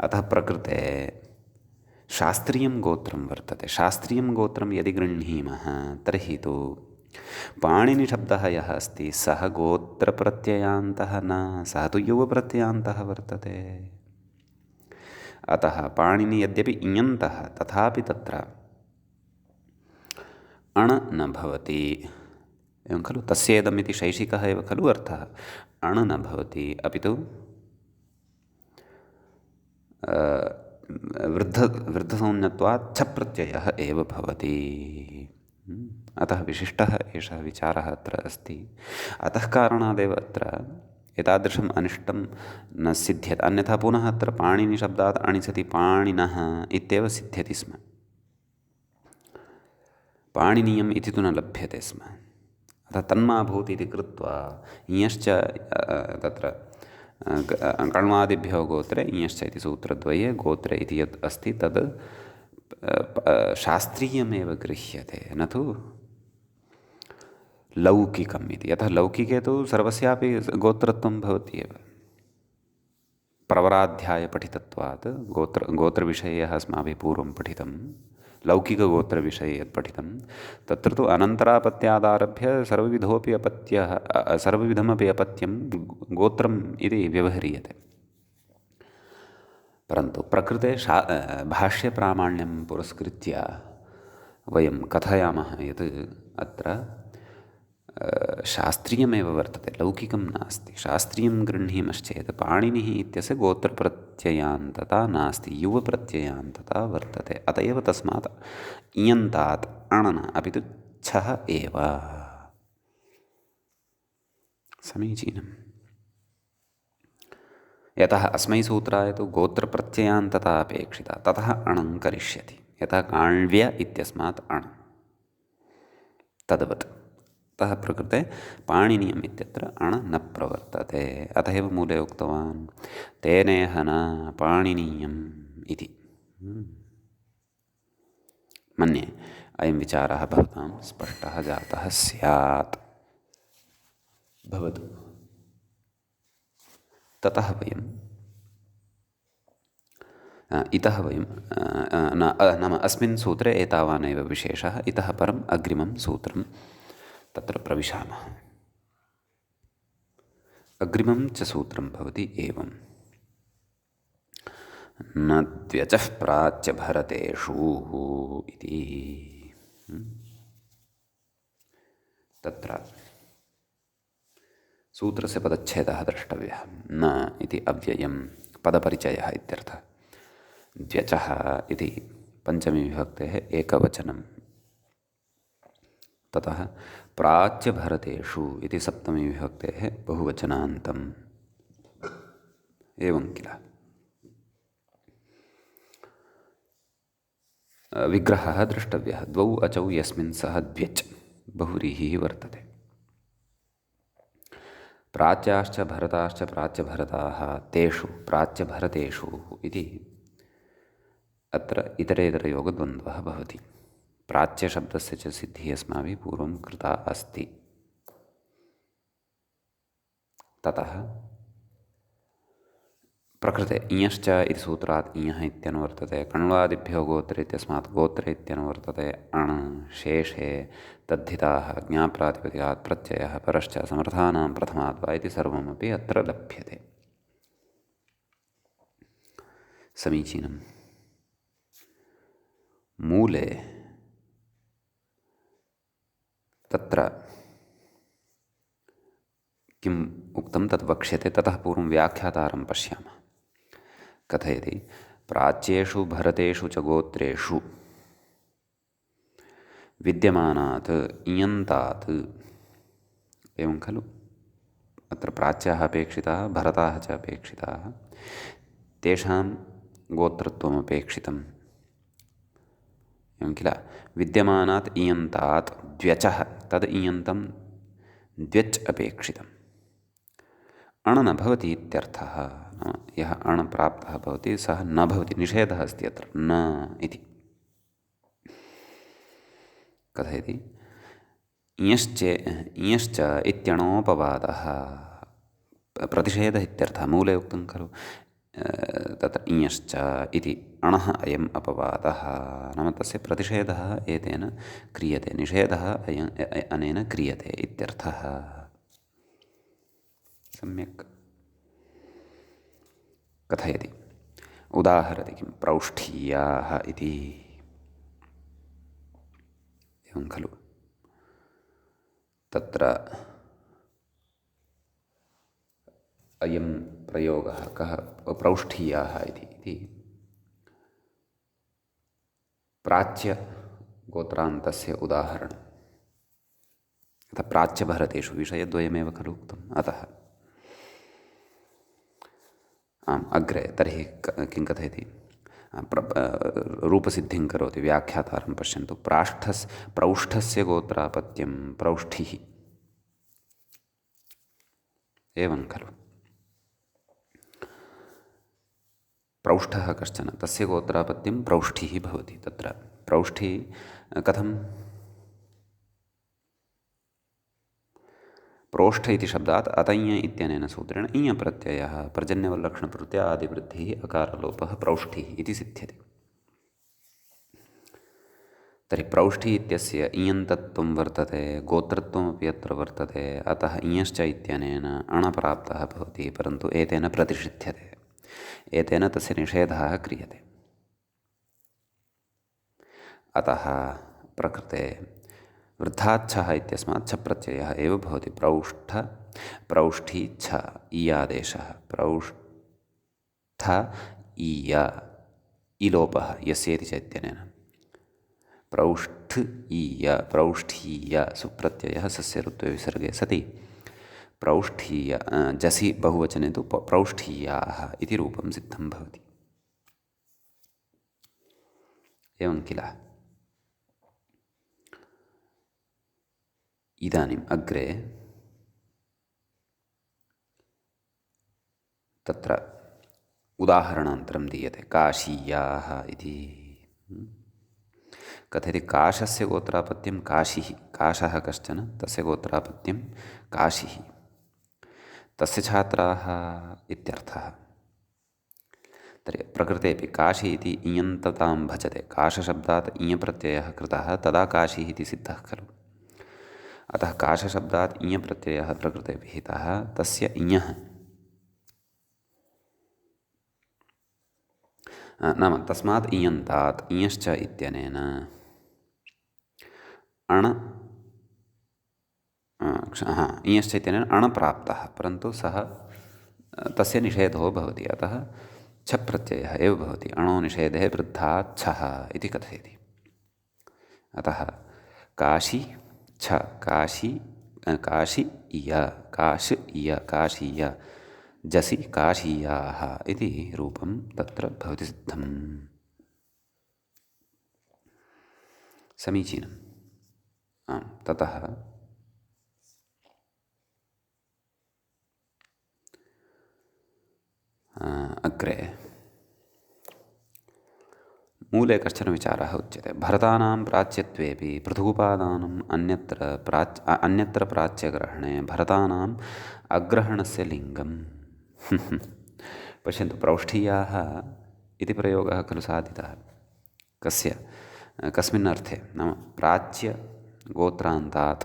[SPEAKER 1] अतः प्रकृते शास्त्रीयं गोत्रं वर्तते। शास्त्रीयं गोत्रं यदि गृह्णीमः तर्हि तु पाणिनिशब्दः यः अस्ति सः गोत्रप्रत्ययान्तः न, सः तु युवप्रत्ययान्तः वर्तते। अतः पाणिनि यद्यपि इञन्तः तथापि तत्र अण न भवति, एवं खलु। तस्येदमिति शैशिकः एव खलु अर्थः। अण न भवति, अपि तु वृद्धसंज्ञत्वात् छप्रत्ययः एव भवति। अतः विशिष्टः एषः विचारः अत्र अस्ति। अतः कारणादेव अत्र एतादृशम् अनिष्टं न सिद्ध्यति। अन्यथा पुनः अत्र पाणिनिशब्दात् अणिसति पाणिनः इत्येव सिद्ध्यति स्म। पाणिनीयम् इति तु न लभ्यते स्म। अतः तन्मा भूत् इति कृत्वा इयश्च तत्र कण्वादिभ्यो गोत्रे इयश्च इति सूत्रद्वये गोत्रे इति यत् अस्ति तद् शास्त्रीयमेव गृह्यते, न तु लौकिकम् इति। यतः लौकिके तु सर्वस्यापि गोत्रत्वं भवति एव। प्रवराध्यायपठितत्वात् गोत्रविषये यः अस्माभिः पूर्वं पठितं, लौकिकगोत्रविषये यत् पठितं, तत्र तु अनन्तरापत्यादारभ्य सर्वविधमपि अपत्यं गोत्रम् इति व्यवह्रियते। परन्तु प्रकृते भाष्यप्रामाण्यं पुरस्कृत्य वयं कथयामः यत् अत्र शास्त्रीयमेव वर्तते, लौकिकं नास्ति। शास्त्रीयं गृह्णीमश्चेत् पाणिनिः इत्यस्य गोत्रप्रत्ययान्तता नास्ति, युवप्रत्ययान्तता वर्तते। अत एव तस्मात् इयन्तात् अणन अपि तु छः एव। समीचीनम्। यतः अस्मै सूत्राय तु गोत्रप्रत्ययान्तता अपेक्षिता, ततः अणं करिष्यति। यतः काण्व्य इत्यस्मात् अण्, तद्वत्। अतः प्रकृते पाणिनीयम् इत्यत्र अण् न प्रवर्तते। अत एव मूले उक्तवान् तेनेह न पाणिनीयम् इति। मन्ये अयं विचारः भवतां स्पष्टः जातः स्यात्। भवतु। ततः वयम् इतः वयं नाम अस्मिन् सूत्रे एतावानेव विशेषः। इतः परम् अग्रिमं सूत्रं तत्र प्रविशामः। अग्रिमं च सूत्रं भवति एवं। न द्व्यचः प्राच्यभरतेषु इति। तत्र सूत्रस्य पदच्छेदः द्रष्टव्यः। न इति अव्ययं पदपरिचयः इत्यर्थः। द्व्यचः इति पञ्चमीविभक्तेः एकवचनं। ततः प्राच्यभरतेषु इति सप्तमीविभक्तेः बहुवचनान्तम्। एवं किल। विग्रहः द्रष्टव्यः। द्वौ अचौ यस्मिन् सः द्व्यच् बहुव्रीहिः वर्तते। प्राच्याश्च भरताश्च प्राच्यभरताः तेषु प्राच्यभरतेषु इति अत्र इतरेतरयोगद्वन्द्वः भवति। प्राच्यशब्दस्य च सिद्धिः अस्माभिः पूर्वं कृता अस्ति। ततः प्रकृते इयश्च इति सूत्रात् इयः इत्यनुवर्तते। कण्वादिभ्यो गोत्रे इत्यस्मात् गोत्रे इत्यनुवर्तते। अण् शेषे तद्धिताः ज्ञाप्रातिपदिकात् प्रत्ययः परश्च समर्थानां प्रथमाद् वा इति सर्वमपि अत्र लभ्यते। समीचीनं। मूले तत्र किम् उक्तं तद् वक्ष्यते। ततः पूर्वं व्याख्यातारं पश्यामः। कथयति प्राच्येषु भरतेषु च गोत्रेषु विद्यमानात् इयन्तात्, एवं खलु। अत्र प्राच्याः अपेक्षिताः, भरताः च अपेक्षिताः, तेषां गोत्रत्वमपेक्षितम्, एवं किल। विद्यमानात् इयन्तात् द्व्यचः, तद् इयन्तं द्व्यच् अपेक्षितम्। अण् न भवति इत्यर्थः। नाम यः अण् प्राप्तः भवति सः न भवति, निषेधः अस्ति अत्र न इति। कथयति इयश्च इत्यणोपवादः, प्रतिषेधः इत्यर्थः। मूले उक्तं खलु तत्र इयश्च इति अणः अयम् अपवादः, नाम तस्य प्रतिषेधः एतेन क्रियते, निषेधः अनेन क्रियते इत्यर्थः। सम्यक् कथयति। उदाहरति किं, प्रौष्ठीयाः इति, एवं खलु। तत्र अयं प्रयोगः कः, प्रौष्ठीयाः इति प्राच्यगोत्रान्तस्य उदाहरणम्। अतः प्राच्यभरतेषु विषयद्वयमेव खलु उक्तम्। अतः आम्, अग्रे तर्हि किं कथयति, रूपसिद्धिं करोति। व्याख्यातारं पश्यन्तु। प्रौष्ठस्य गोत्रापत्यं प्रौष्ठिः, एवं खलु। प्रौष्ठः कश्चन, तस्य गोत्रापत्यं प्रौष्ठिः भवति। तत्र प्रौष्ठिः कथं, प्रोष्ठ इति शब्दात् अतञ् इत्यनेन सूत्रेण इञ प्रत्ययः पर्जन्यवल्लक्षणप्रत्यय आदिवृद्धिः अकारलोपः प्रौष्ठिः इति सिद्ध्यति। तर्हि प्रौष्ठि इत्यस्य इयन्तत्वं वर्तते, गोत्रत्वमपि अत्र वर्तते। अतः इयश्च इत्यनेन अण् प्राप्तः भवति, परन्तु एतेन प्रतिषिध्यते, एतेन तस्य निषेधः क्रियते। अतः प्रकृते वृद्धाच्छः इत्यस्मात् छ प्रत्ययः एव भवति। प्रौष्ठी छ ईयादेशः, प्रौष्ठ ईय इलोपः यस्येति च इत्यनेन प्रौष्ठ ईय प्रौष्ठीय सुप्रत्ययः सस्यऋत्वे विसर्गे सति प्रौष्ठीय जसि बहुवचने तु प्रौष्ठीयाः इति रूपं सिद्धं भवति। एवं किल। इदानीम् अग्रे तत्र उदाहरणान्तरं दीयते। काशीयाः इति कथयति। काशस्य गोत्रापत्यं काशिः, काशः कश्चन, तस्य गोत्रापत्यं काशिः, तस्य छात्राः इत्यर्थः। तर्हि प्रकृतेपि काशी इति इयन्ततां भजते। काशशब्दात् इयप्रत्ययः कृतः, तदा काशिः इति सिद्धः खलु। अतः काशशब्दात् इयप्रत्ययः प्रकृते विहितः, तस्य इयः नाम तस्मात् इयन्तात् इयश्च इत्यनेन अण् इयश्च इत्यनेन अण् प्राप्तः, परन्तु सः तस्य निषेधो भवति। अतः छ प्रत्ययः एव भवति। अणो निषेधे वृद्धात् छः इति कथयति। अतः काशी छ, काशी काशी इय, काश इय काशीय, जसि काशीयाः इति रूपं तत्र भवति सिद्धम्। समीचीनम्। आम्, ततः अग्रे मूले कश्चन विचारः उच्यते। भरतानां प्राच्यत्वेपि पृथुकुपादानम् अन्यत्र प्राच्यग्रहणे भरतानाम् अग्रहणस्य लिङ्गम् पश्यन्तु, प्रौष्ठीयाः इति प्रयोगः खलु साधितः। कस्मिन् अर्थे? नाम प्राच्यगोत्रान्तात्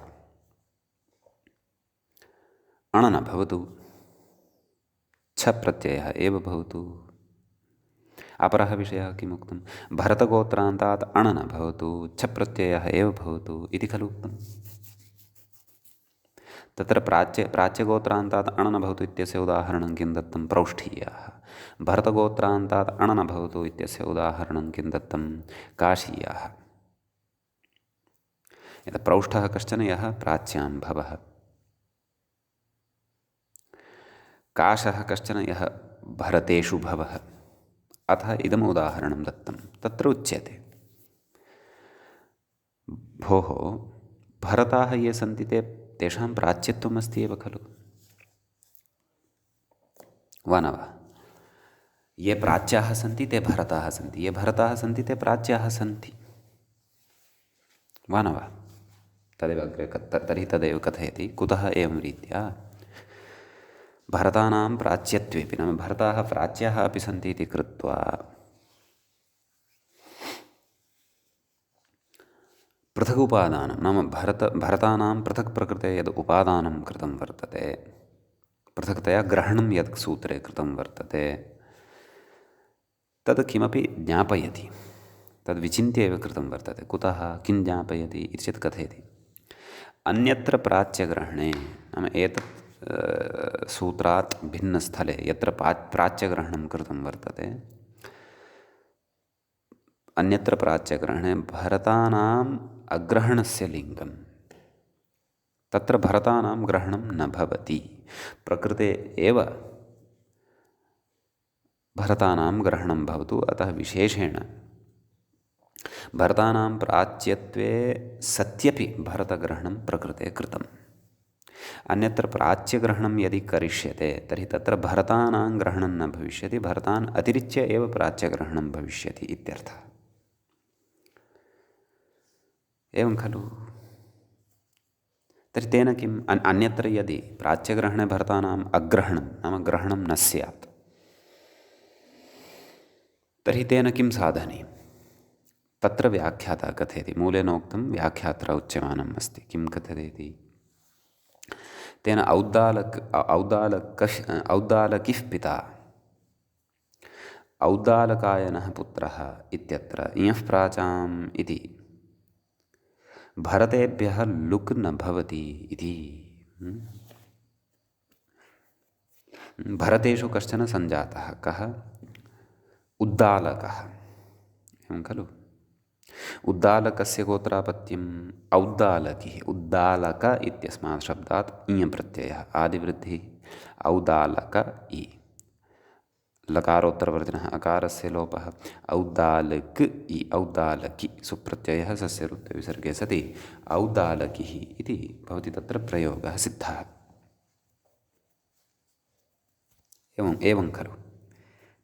[SPEAKER 1] अण न भवतु, छ प्रत्ययः एव भवतु। अपरः विषयः किमुक्तं? भरतगोत्रान्तात् अण न भवतु, छ प्रत्ययः एव भवतु इति खलु उक्तम्। तत्र प्राच्यगोत्रान्तात् अण न भवतु इत्यस्य उदाहरणं किं दत्तं? प्रौष्ठीयाः। भरतगोत्रान्तात् अण न भवतु इत्यस्य उदाहरणं किं दत्तं? काशीयाः। यत् प्रौष्ठः कश्चन यः प्राच्यां भवः, काशः कश्चन यः भरतेषु भवः, अतः इदम् उदाहरणं दत्तं। तत्र उच्यते, भोः भरताः ये सन्ति तेषां प्राच्यत्वम् अस्ति एव खलु, वा न वा? ये प्राच्याः सन्ति ते भरताः सन्ति, ये भरताः सन्ति ते प्राच्याः सन्ति, वा न वा? तदेव तर्हि तदेव कथयति, कुतः एवं रीत्या भरतानां प्राच्यत्वेपि, नाम भरताः प्राच्याः अपि सन्ति इति कृत्वा पृथक् उपादानं, नाम भरतानां पृथक् प्रकृते यद् उपादानं कृतं वर्तते, पृथक्तया ग्रहणं यत् सूत्रे कृतं वर्तते, तद् किमपि ज्ञापयति, तद् विचिन्त्य एव कृतं वर्तते। कुतः, किं ज्ञापयति इति चेत् कथयति, अन्यत्र प्राच्यग्रहणे, नाम एतत् सूत्रात् भिन्नस्थले यत्र प्राच्यग्रहणं कृतं वर्तते, अन्यत्र प्राच्यग्रहणे भरतानाम् अग्रहणस्य लिङ्गं, तत्र भरतानां ग्रहणं न भवति, प्रकृते एव भरतानां ग्रहणं भवतु। अतः विशेषेण भरतानां प्राच्यत्वे सत्यपि भरतग्रहणं प्रकृते कृतम्। अन्यत्र प्राच्यग्रहणं यदि करिष्यते तर्हि तत्र भरतानां ग्रहणं न भविष्यति, भरतान् अतिरिच्य एव प्राच्यग्रहणं भविष्यति इत्यर्थः। एवं खलु? तर्हि तेन किम्? अन्यत्र यदि प्राच्यग्रहणे भरतानाम् अग्रहणं नाम ग्रहणं न स्यात् तर्हि तेन किं साधनीयं? तत्र व्याख्याता कथयति, मूलेनोक्तं व्याख्यात्रा उच्यमानम् अस्ति। किं कथयति? तेन औद्दालकिः पिता औद्दालकायनः पुत्रः इत्यत्र इयः प्राचाम् इति भरतेभ्यः लुक् न भवति इति। भरतेषु कश्चन सञ्जातः, कः? उद्दालकः, एवं खलु? उद्दालकस्य गोत्रापत्यम् औद्दालकिः, उद्दालक इत्यस्मात् शब्दात् इञ प्रत्ययः, आदिवृद्धिः, औद्दालक इ, लकारोत्तरवर्तिनः अकारस्य लोपः, औद्दालक इ, औद्दालकि, सुप्रत्ययः सस्य रुत्वे विसर्गे सति औद्दालकिः इति भवति, तत्र प्रयोगः सिद्धः। एवं खलु?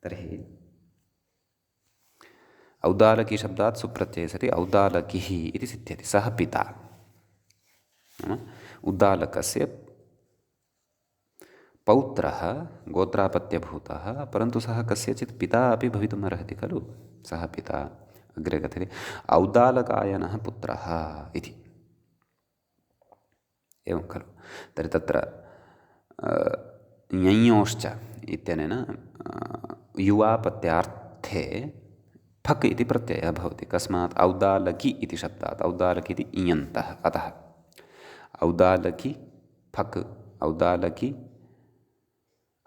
[SPEAKER 1] तर्हि औद्दालकी शब्दात् सुप्रत्यये सति औद्दालकिः इति सिद्ध्यति, सः पिता, नाम उद्दालकस्य पौत्रः गोत्रापत्यभूतः, परन्तु सः कस्यचित् पिता अपि भवितुम् अर्हति खलु, सः पिता। अग्रे कथयति औद्दालकायनः पुत्रः इति, एवं खलु? तर्हि तत्र ञञोश्च इत्यनेन युवापत्यार्थे फक् इति प्रत्ययः भवति। कस्मात्? औद्दालकी इति शब्दात्, औद्दालकी इति इयन्तः, अतः औद्दालकी फक्, औद्दालकी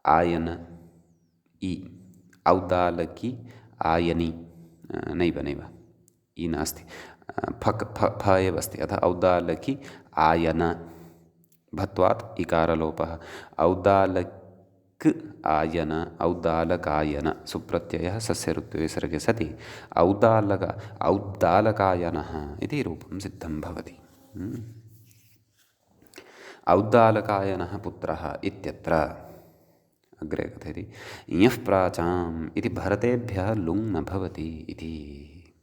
[SPEAKER 1] आयन इ, औद्दालकी आयनी, नैव इ नास्ति, फक् फ एव अस्ति, अतः औद्दालकी आयन, भत्वात् इकारलोपः, औद्दालक आयन, औद्दालकायन, सुप्रत्ययः सस्य रुत्वे विसर्गे सति औद्दालकायनः इति रूपं सिद्धं भवति। औद्दालकायनः पुत्रः इत्यत्र अग्रे कथयति इयः प्राचाम् इति भरतेभ्यः लुङ् न भवति इति।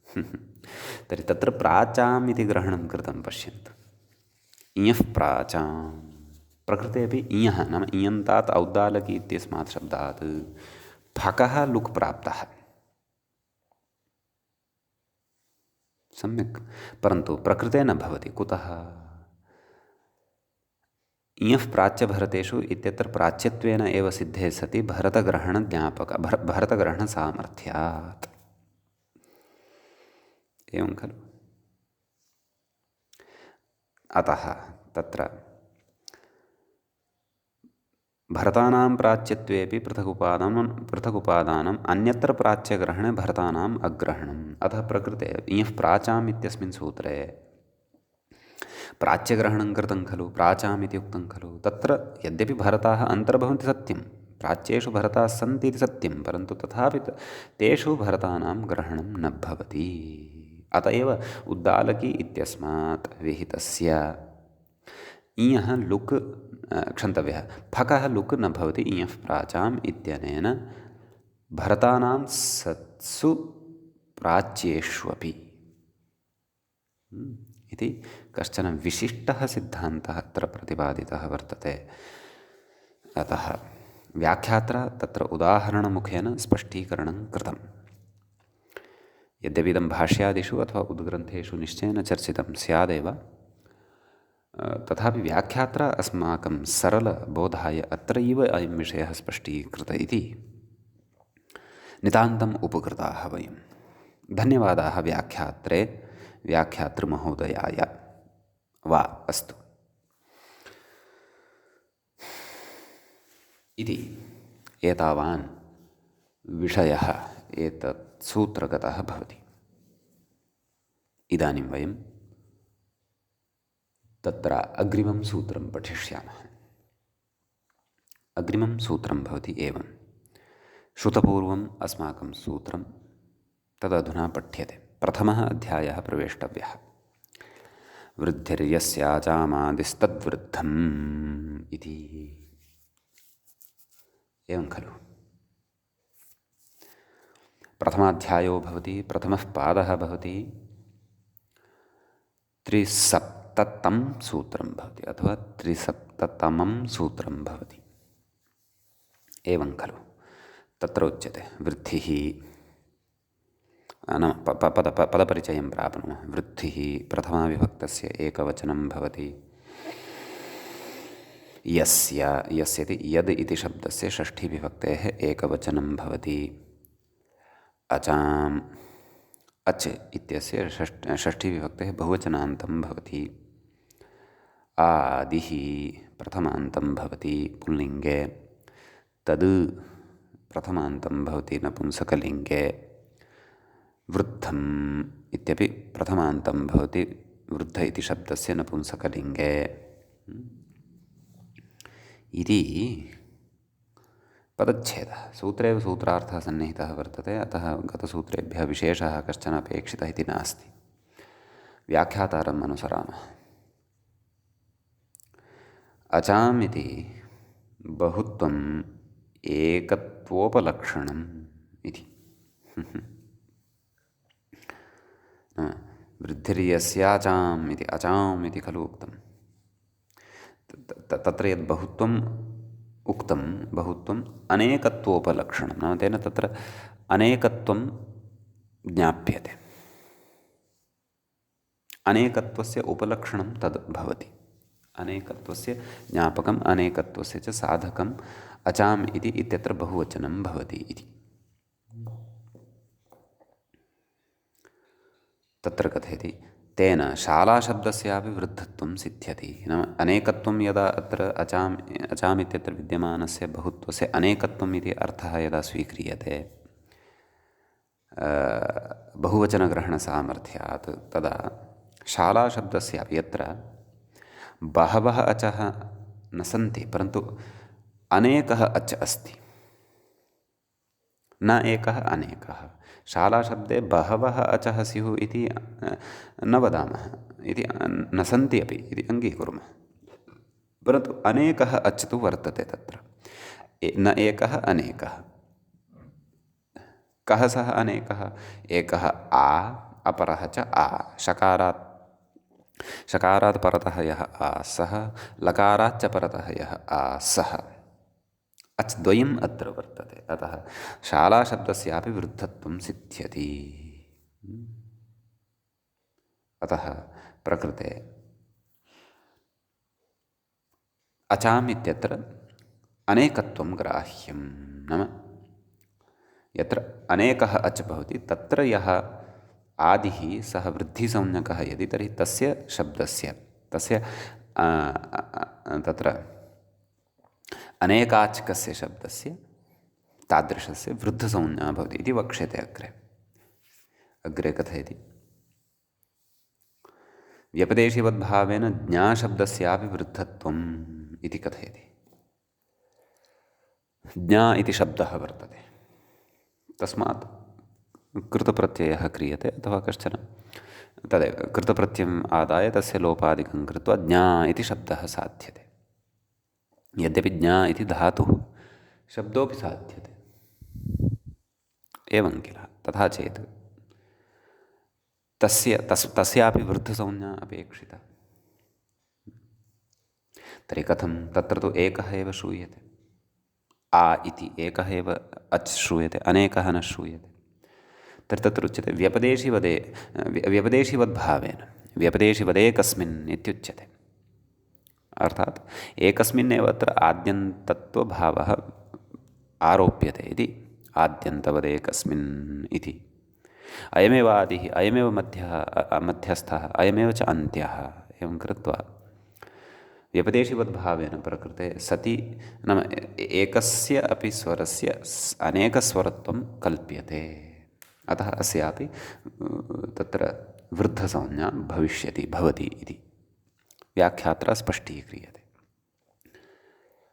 [SPEAKER 1] तर्हि तत्र प्राचाम् इति ग्रहणं कृतं पश्यन्तु। इयः प्राचां प्रकृतेपि इयः नाम इयन्तात् औद्दालकी इत्यस्मात् शब्दात् फकः लुक् प्राप्तः सम्यक्, परन्तु प्रकृते न भवति। कुतः? इयः प्राच्यभरतेषु इत्यत्र प्राच्यत्वेन एव सिद्धे सति भरतग्रहणसामर्थ्यात्। एवं खलु? अतः तत्र भरतानां प्राच्यत्वेपि पृथगुपादानम् अन्यत्र प्राच्यग्रहणे भरतानाम् अग्रहणम्। अतः प्रकृते इयः प्राचाम् इत्यस्मिन् सूत्रे प्राच्यग्रहणं कृतं खलु, प्राचाम् इति उक्तं खलु। तत्र यद्यपि भरताः अन्तर्भवन्ति सत्यं, प्राच्येषु भरताः सन्ति इति सत्यं, परन्तु तथापि तेषु भरतानां ग्रहणं न भवति। अत एव उद्दालकी इत्यस्मात् विहितस्य इयः लुक् क्षन्तव्यः फकः लुक् न भवति इयः प्राचाम् इत्यनेन भरतानां सत्सु प्राच्येष्वपि इति कश्चन विशिष्टः सिद्धान्तः अत्र प्रतिपादितः वर्तते। अतः व्याख्यात्रा तत्र उदाहरणमुखेन स्पष्टीकरणं कृतम्। यद्यपि इदं भाष्यादिषु अथवा उद्ग्रन्थेषु निश्चयेन चर्चितं स्यादेव, तथापि व्याख्यात्रा अस्माकं सरलबोधाय अत्रैव अयं विषयः स्पष्टीकृत इति नितान्तम् उपकृताः वयं। धन्यवादाः व्याख्यात्रे, व्याख्यातृमहोदयाय वा अस्तु इति एतावान् विषयः एतत् सूत्रगतः भवति। इदानीं वयं तत्र अग्रिमं सूत्रं पठिष्यामः। अग्रिमं सूत्रं भवति एवं। श्रुतपूर्वम् अस्माकं सूत्रं तदधुना पठ्यते। प्रथमः अध्यायः प्रवेष्टव्यः। वृद्धिर्यस्याचामादिस्तद्वृद्धम् इति। एवं खलु? प्रथमाध्यायो भवति, प्रथमः पादः भवति, त्रिसप्ततं सूत्रं भवति अथवा त्रिसप्ततमं सूत्रं भवति। एवं खलु? तत्र उच्यते वृद्धिः नाम पदपरिचयं प्राप्नुमः। वृद्धिः प्रथमाविभक्तस्य एकवचनं भवति। यस्य यस्यति यद् इति शब्दस्य षष्ठीविभक्तेः एकवचनं भवति। अचाम् अच् इत्यस्य षष्ठीविभक्तेः बहुवचनान्तं भवति। आदिः प्रथमान्तं भवति पुल्लिङ्गे। तद् प्रथमान्तं भवति नपुंसकलिङ्गे। वृद्धम् इत्यपि प्रथमान्तं भवति वृद्ध इति शब्दस्य नपुंसकलिङ्गे इति पदच्छेदः। सूत्रेव सूत्रार्थः सन्निहितः वर्तते, अतः गतसूत्रेभ्यः विशेषः कश्चन अपेक्षितः इति नास्ति। व्याख्यातारम् अनुसरामः। अचाम् इति बहुत्वम् एकत्वोपलक्षणम् इति। वृद्धिर्यस्याचाम् इति अचाम् इति खलु उक्तं। तत्र यद् बहुत्वम् उक्तं, बहुत्वम् अनेकत्वोपलक्षणं, नाम तेन तत्र अनेकत्वं ज्ञाप्यते। अनेकत्वस्य उपलक्षणं तद् भवति। अनेकत्वस्य ज्ञापकम् अनेकत्वस्य च साधकम् अचाम् इति इत्यत्र बहुवचनं भवति इति। तत्र कथयति तेन शालाशब्दस्यापि वृद्धत्वं सिद्ध्यति। नाम अनेकत्वं यदा अत्र अचाम् इत्यत्र विद्यमानस्य बहुत्वस्य अनेकत्वम् इति अर्थः यदा स्वीक्रियते बहुवचनग्रहणसामर्थ्यात्, तदा शालाशब्दस्यापि यत्र बहवः अचः न सन्ति, परन्तु अनेकः अच् अस्ति, न एकः अनेकः। शालाशब्दे बहवः अचः स्युः इति न वदामः, इति न सन्ति अपि इति अङ्गीकुर्मः, परन्तु अनेकः अच् तु वर्तते तत्र। न एकः अनेकः। कः सः अनेकः? एकः आ, अपरः च आ। शकारात् परतः यः आ सः, लकाराच्च परतः यः आ सः। अच् द्वयम् अत्र वर्तते, अतः शालाशब्दस्यापि वृद्धत्वं सिद्ध्यति। अतः प्रकृते अचाम् इत्यत्र अनेकत्वं ग्राह्यं। नाम यत्र अनेकः अच् भवति तत्र यः आदिः सः वृद्धिसंज्ञकः यदि, तर्हि तस्य शब्दस्य तस्य तत्र अनेकाच्कस्य शब्दस्य तादृशस्य वृद्धसंज्ञा भवति इति वक्ष्यते। अग्रे कथयति, व्यपदेशिवद्भावेन ज्ञाशब्दस्यापि वृद्धत्वम् इति कथयति। ज्ञा इति शब्दः वर्तते, तस्मात् कृतप्रत्ययः क्रियते अथवा कश्चन तदेव कृतप्रत्ययम् आदाय तस्य लोपादिकं कृत्वा ज्ञा इति शब्दः साध्यते। यद्यपि ज्ञा इति धातुः शब्दोऽपि साध्यते, एवं किल। तथा चेत् तस्यापि वृद्धसंज्ञा अपेक्षिता। तर्हि कथं? तत्र तु एकः एव श्रूयते, आ इति एकः एव अच् श्रूयते, अनेकः न श्रूयते। तर्हि तत्र उच्यते व्यपदेशिवद्भावेन, व्यपदेशिवदेकस्मिन् इत्युच्यते। अर्थात् एकस्मिन्नेव अत्र आद्यन्तत्वभावः आरोप्यते इति, आद्यन्तवदेकस्मिन् इति। अयमेव आदिः, अयमेव मध्यस्थः, अयमेव च अन्त्यः, एवं कृत्वा व्यपदेशिवद्भावेन प्रकृते सति नाम एकस्य अपि स्वरस्य अनेकस्वरत्वं कल्प्यते। अतः अस्यापि तत्र वृद्धसंज्ञा भवति इति व्याख्यात्रा स्पष्टीक्रियते।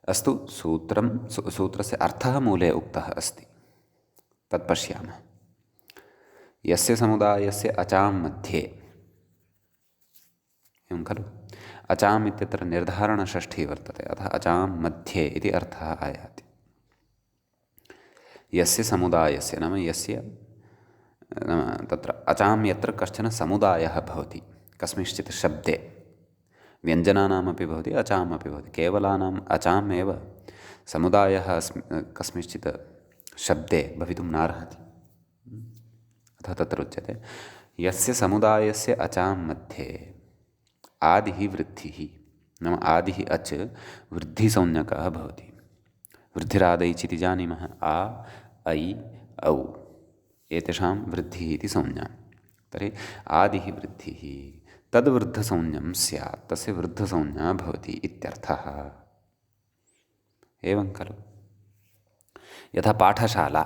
[SPEAKER 1] अस्तु, सूत्रस्य अर्थः मूले उक्तः अस्ति, तत् पश्यामः। यस्य समुदायस्य अचां मध्ये, एवं खलु, अचाम् इत्यत्र निर्धारणषष्ठी वर्तते, अतः अचां मध्ये इति अर्थः आयाति। यस्य समुदायस्य नाम यस्य नाम तत्र अचां यत्र कश्चन समुदायः भवति कस्मिंश्चित् शब्दे, व्यञ्जनानामपि भवति अचामपि भवति, केवलानाम् अचाम् एव समुदायः कस्मिंश्चित् शब्दे भवितुं नार्हति। अतः तत्र उच्यते यस्य समुदायस्य अचां मध्ये आदिः वृद्धिः, नाम आदिः अच् वृद्धिसंज्ञकः भवति। वृद्धिरादैच् इति जानीमः, आ ऐ औ एतेषां वृद्धिः इति संज्ञा। तर्हि आदिः वृद्धिः तद्वृद्धसंज्ञं स्यात्, तस्य वृद्धसंज्ञा भवति इत्यर्थः। एवं खलु। यथा पाठशाला,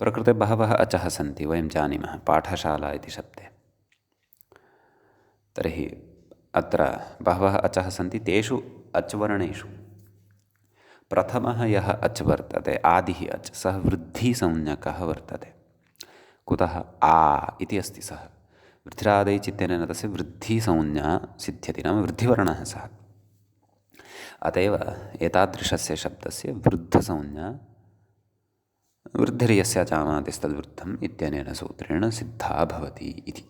[SPEAKER 1] प्रकृते बहवः अचः सन्ति, वयं जानीमः पाठशाला इति शब्दे। तर्हि अत्र बहवः अचः सन्ति, तेषु अच् वर्णेषु प्रथमः यः अच् वर्तते, आदिः अच्, सः वृद्धिसंज्ञकः वर्तते। कुतः? आ इति अस्ति सः, वृद्धिरादैच् इत्यनेन तस्य वृद्धिसंज्ञा सिद्ध्यति, नाम वृद्धिवर्णः सः। अत एव एतादृशस्य शब्दस्य वृद्धसंज्ञा वृद्धिर्यस्य अचामादिस्तद्वृद्धम् इत्यनेन सूत्रेण सिद्धा भवति इति।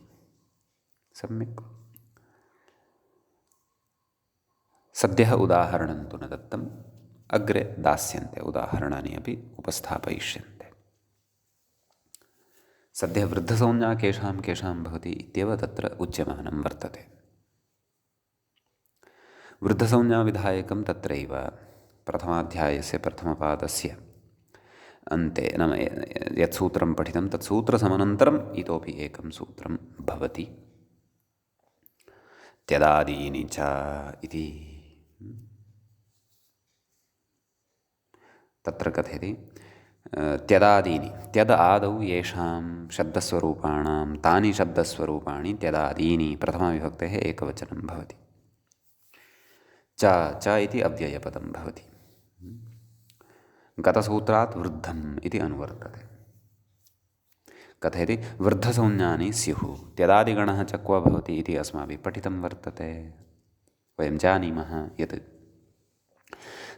[SPEAKER 1] सम्यक्। सद्यः उदाहरणं तु न दत्तम्, अग्रे दास्यन्ते, उदाहरणानि अपि उपस्थापयिष्यन्ते। सद्यः वृद्धसंज्ञा केषां केषां भवति इत्येव तत्र उच्यमानं वर्तते। वृद्धसंज्ञाविधायकं तत्रैव प्रथमाध्यायस्य प्रथमपादस्य अन्ते, नाम यत् सूत्रं पठितं तत् सूत्रसमनन्तरम् इतोपि एकं सूत्रं भवति, त्यदादीनि च इति। तत्र कथयति त्यदादीनि, त्यद आदौ येषां शब्दस्वरूपाणां तानि शब्दस्वरूपाणि त्यदादीनि, प्रथमाविभक्तेः एकवचनं भवति। च इति अव्ययपदं भवति। गतसूत्रात् वृद्धम् इति अनुवर्तते। कथयति वृद्धसंज्ञानि स्युः, त्यदादिगणः च क्व भवति इति अस्माभिः पठितं वर्तते। वयं जानीमः यत्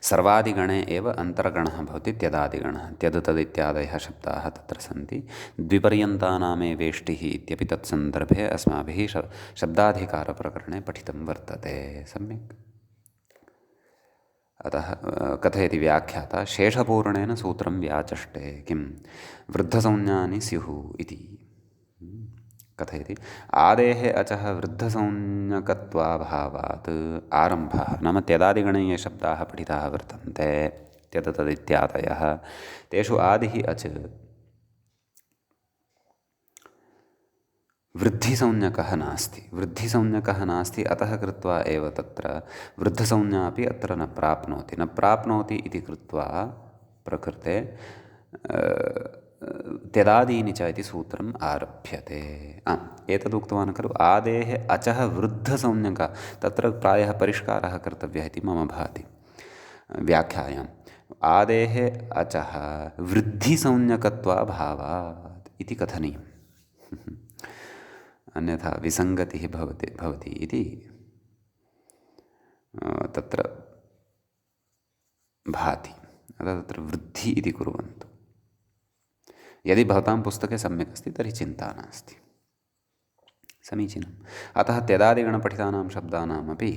[SPEAKER 1] सर्वादिगणे एव अन्तर्गणः भवति त्यदादिगणः। त्यद् तद् इत्यादयः शब्दाः तत्र सन्ति। द्विपर्यन्तानामे वेष्टिः इत्यपि तत्सन्दर्भे अस्माभिः शब्दाधिकारप्रकरणे पठितं वर्तते। सम्यक्। अतः कथयति व्याख्याता, शेषपूर्णेन सूत्रं व्याचष्टे किं वृद्धसंज्ञानि स्युः इति कथयति। आदेः अचः वृद्धसंज्ञकत्वाभावात् आरम्भः, नाम त्यदादिगणे ये शब्दाः पठिताः वर्तन्ते, त्यद् तद् इत्यादयः, तेषु आदिः अच् वृद्धिसंज्ञकः नास्ति। वृद्धिसंज्ञकः नास्ति, अतः कृत्वा एव तत्र वृद्धसंज्ञा अपि अत्र न प्राप्नोति। न प्राप्नोति इति कृत्वा प्रकृते त्यदादीनि च इति सूत्रम् आरभ्यते। एतदुक्तवान् खलु, आदेः अचः वृद्धसंज्ञकः, तत्र प्रायः परिष्कारः कर्तव्यः इति मम भाति व्याख्यायाम्। आदेः अचः वृद्धिसंज्ञकत्वाभावात् इति कथनीयम्। अन्यथा विसङ्गतिः भवति इति तत्र भाति। अतः तत्र वृद्धि इति कुर्वन्तु। यदि भवतां पुस्तके सम्यक् अस्ति तर्हि चिन्ता नास्ति, समीचीनम्। अतः त्यदादिगणपठितानां शब्दानामपि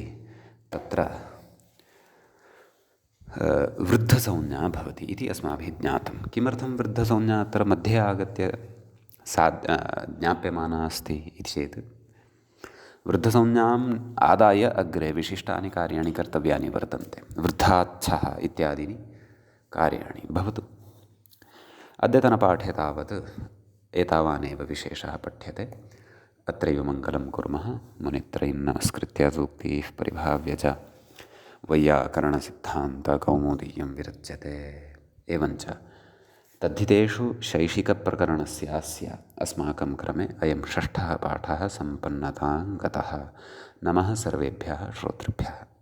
[SPEAKER 1] तत्र वृद्धसंज्ञा भवति इति अस्माभिः ज्ञातं। किमर्थं वृद्धसंज्ञा अत्र मध्ये आगत्य ज्ञाप्यमाना अस्ति इति चेत्, वृद्धसंज्ञाम् आदाय अग्रे विशिष्टानि कार्याणि कर्तव्यानि वर्तन्ते। वृद्धाच्छः इत्यादीनि कार्याणि भवतु। अद्यतनपाठे तावत् एतावानेव विशेषः पठ्यते। अत्रैव मङ्गलं कुर्मः। मुनित्रयं नमस्कृत्य सूक्तिः परिभाव्य च वैयाकरणसिद्धान्तकौमुदीयं विरच्यते। एवञ्च तद्धितेषु शैशिकप्रकरणस्यास्य अस्माकं क्रमे अयं षष्ठः पाठः सम्पन्नतां गतः। नमः सर्वेभ्यः श्रोतृभ्यः।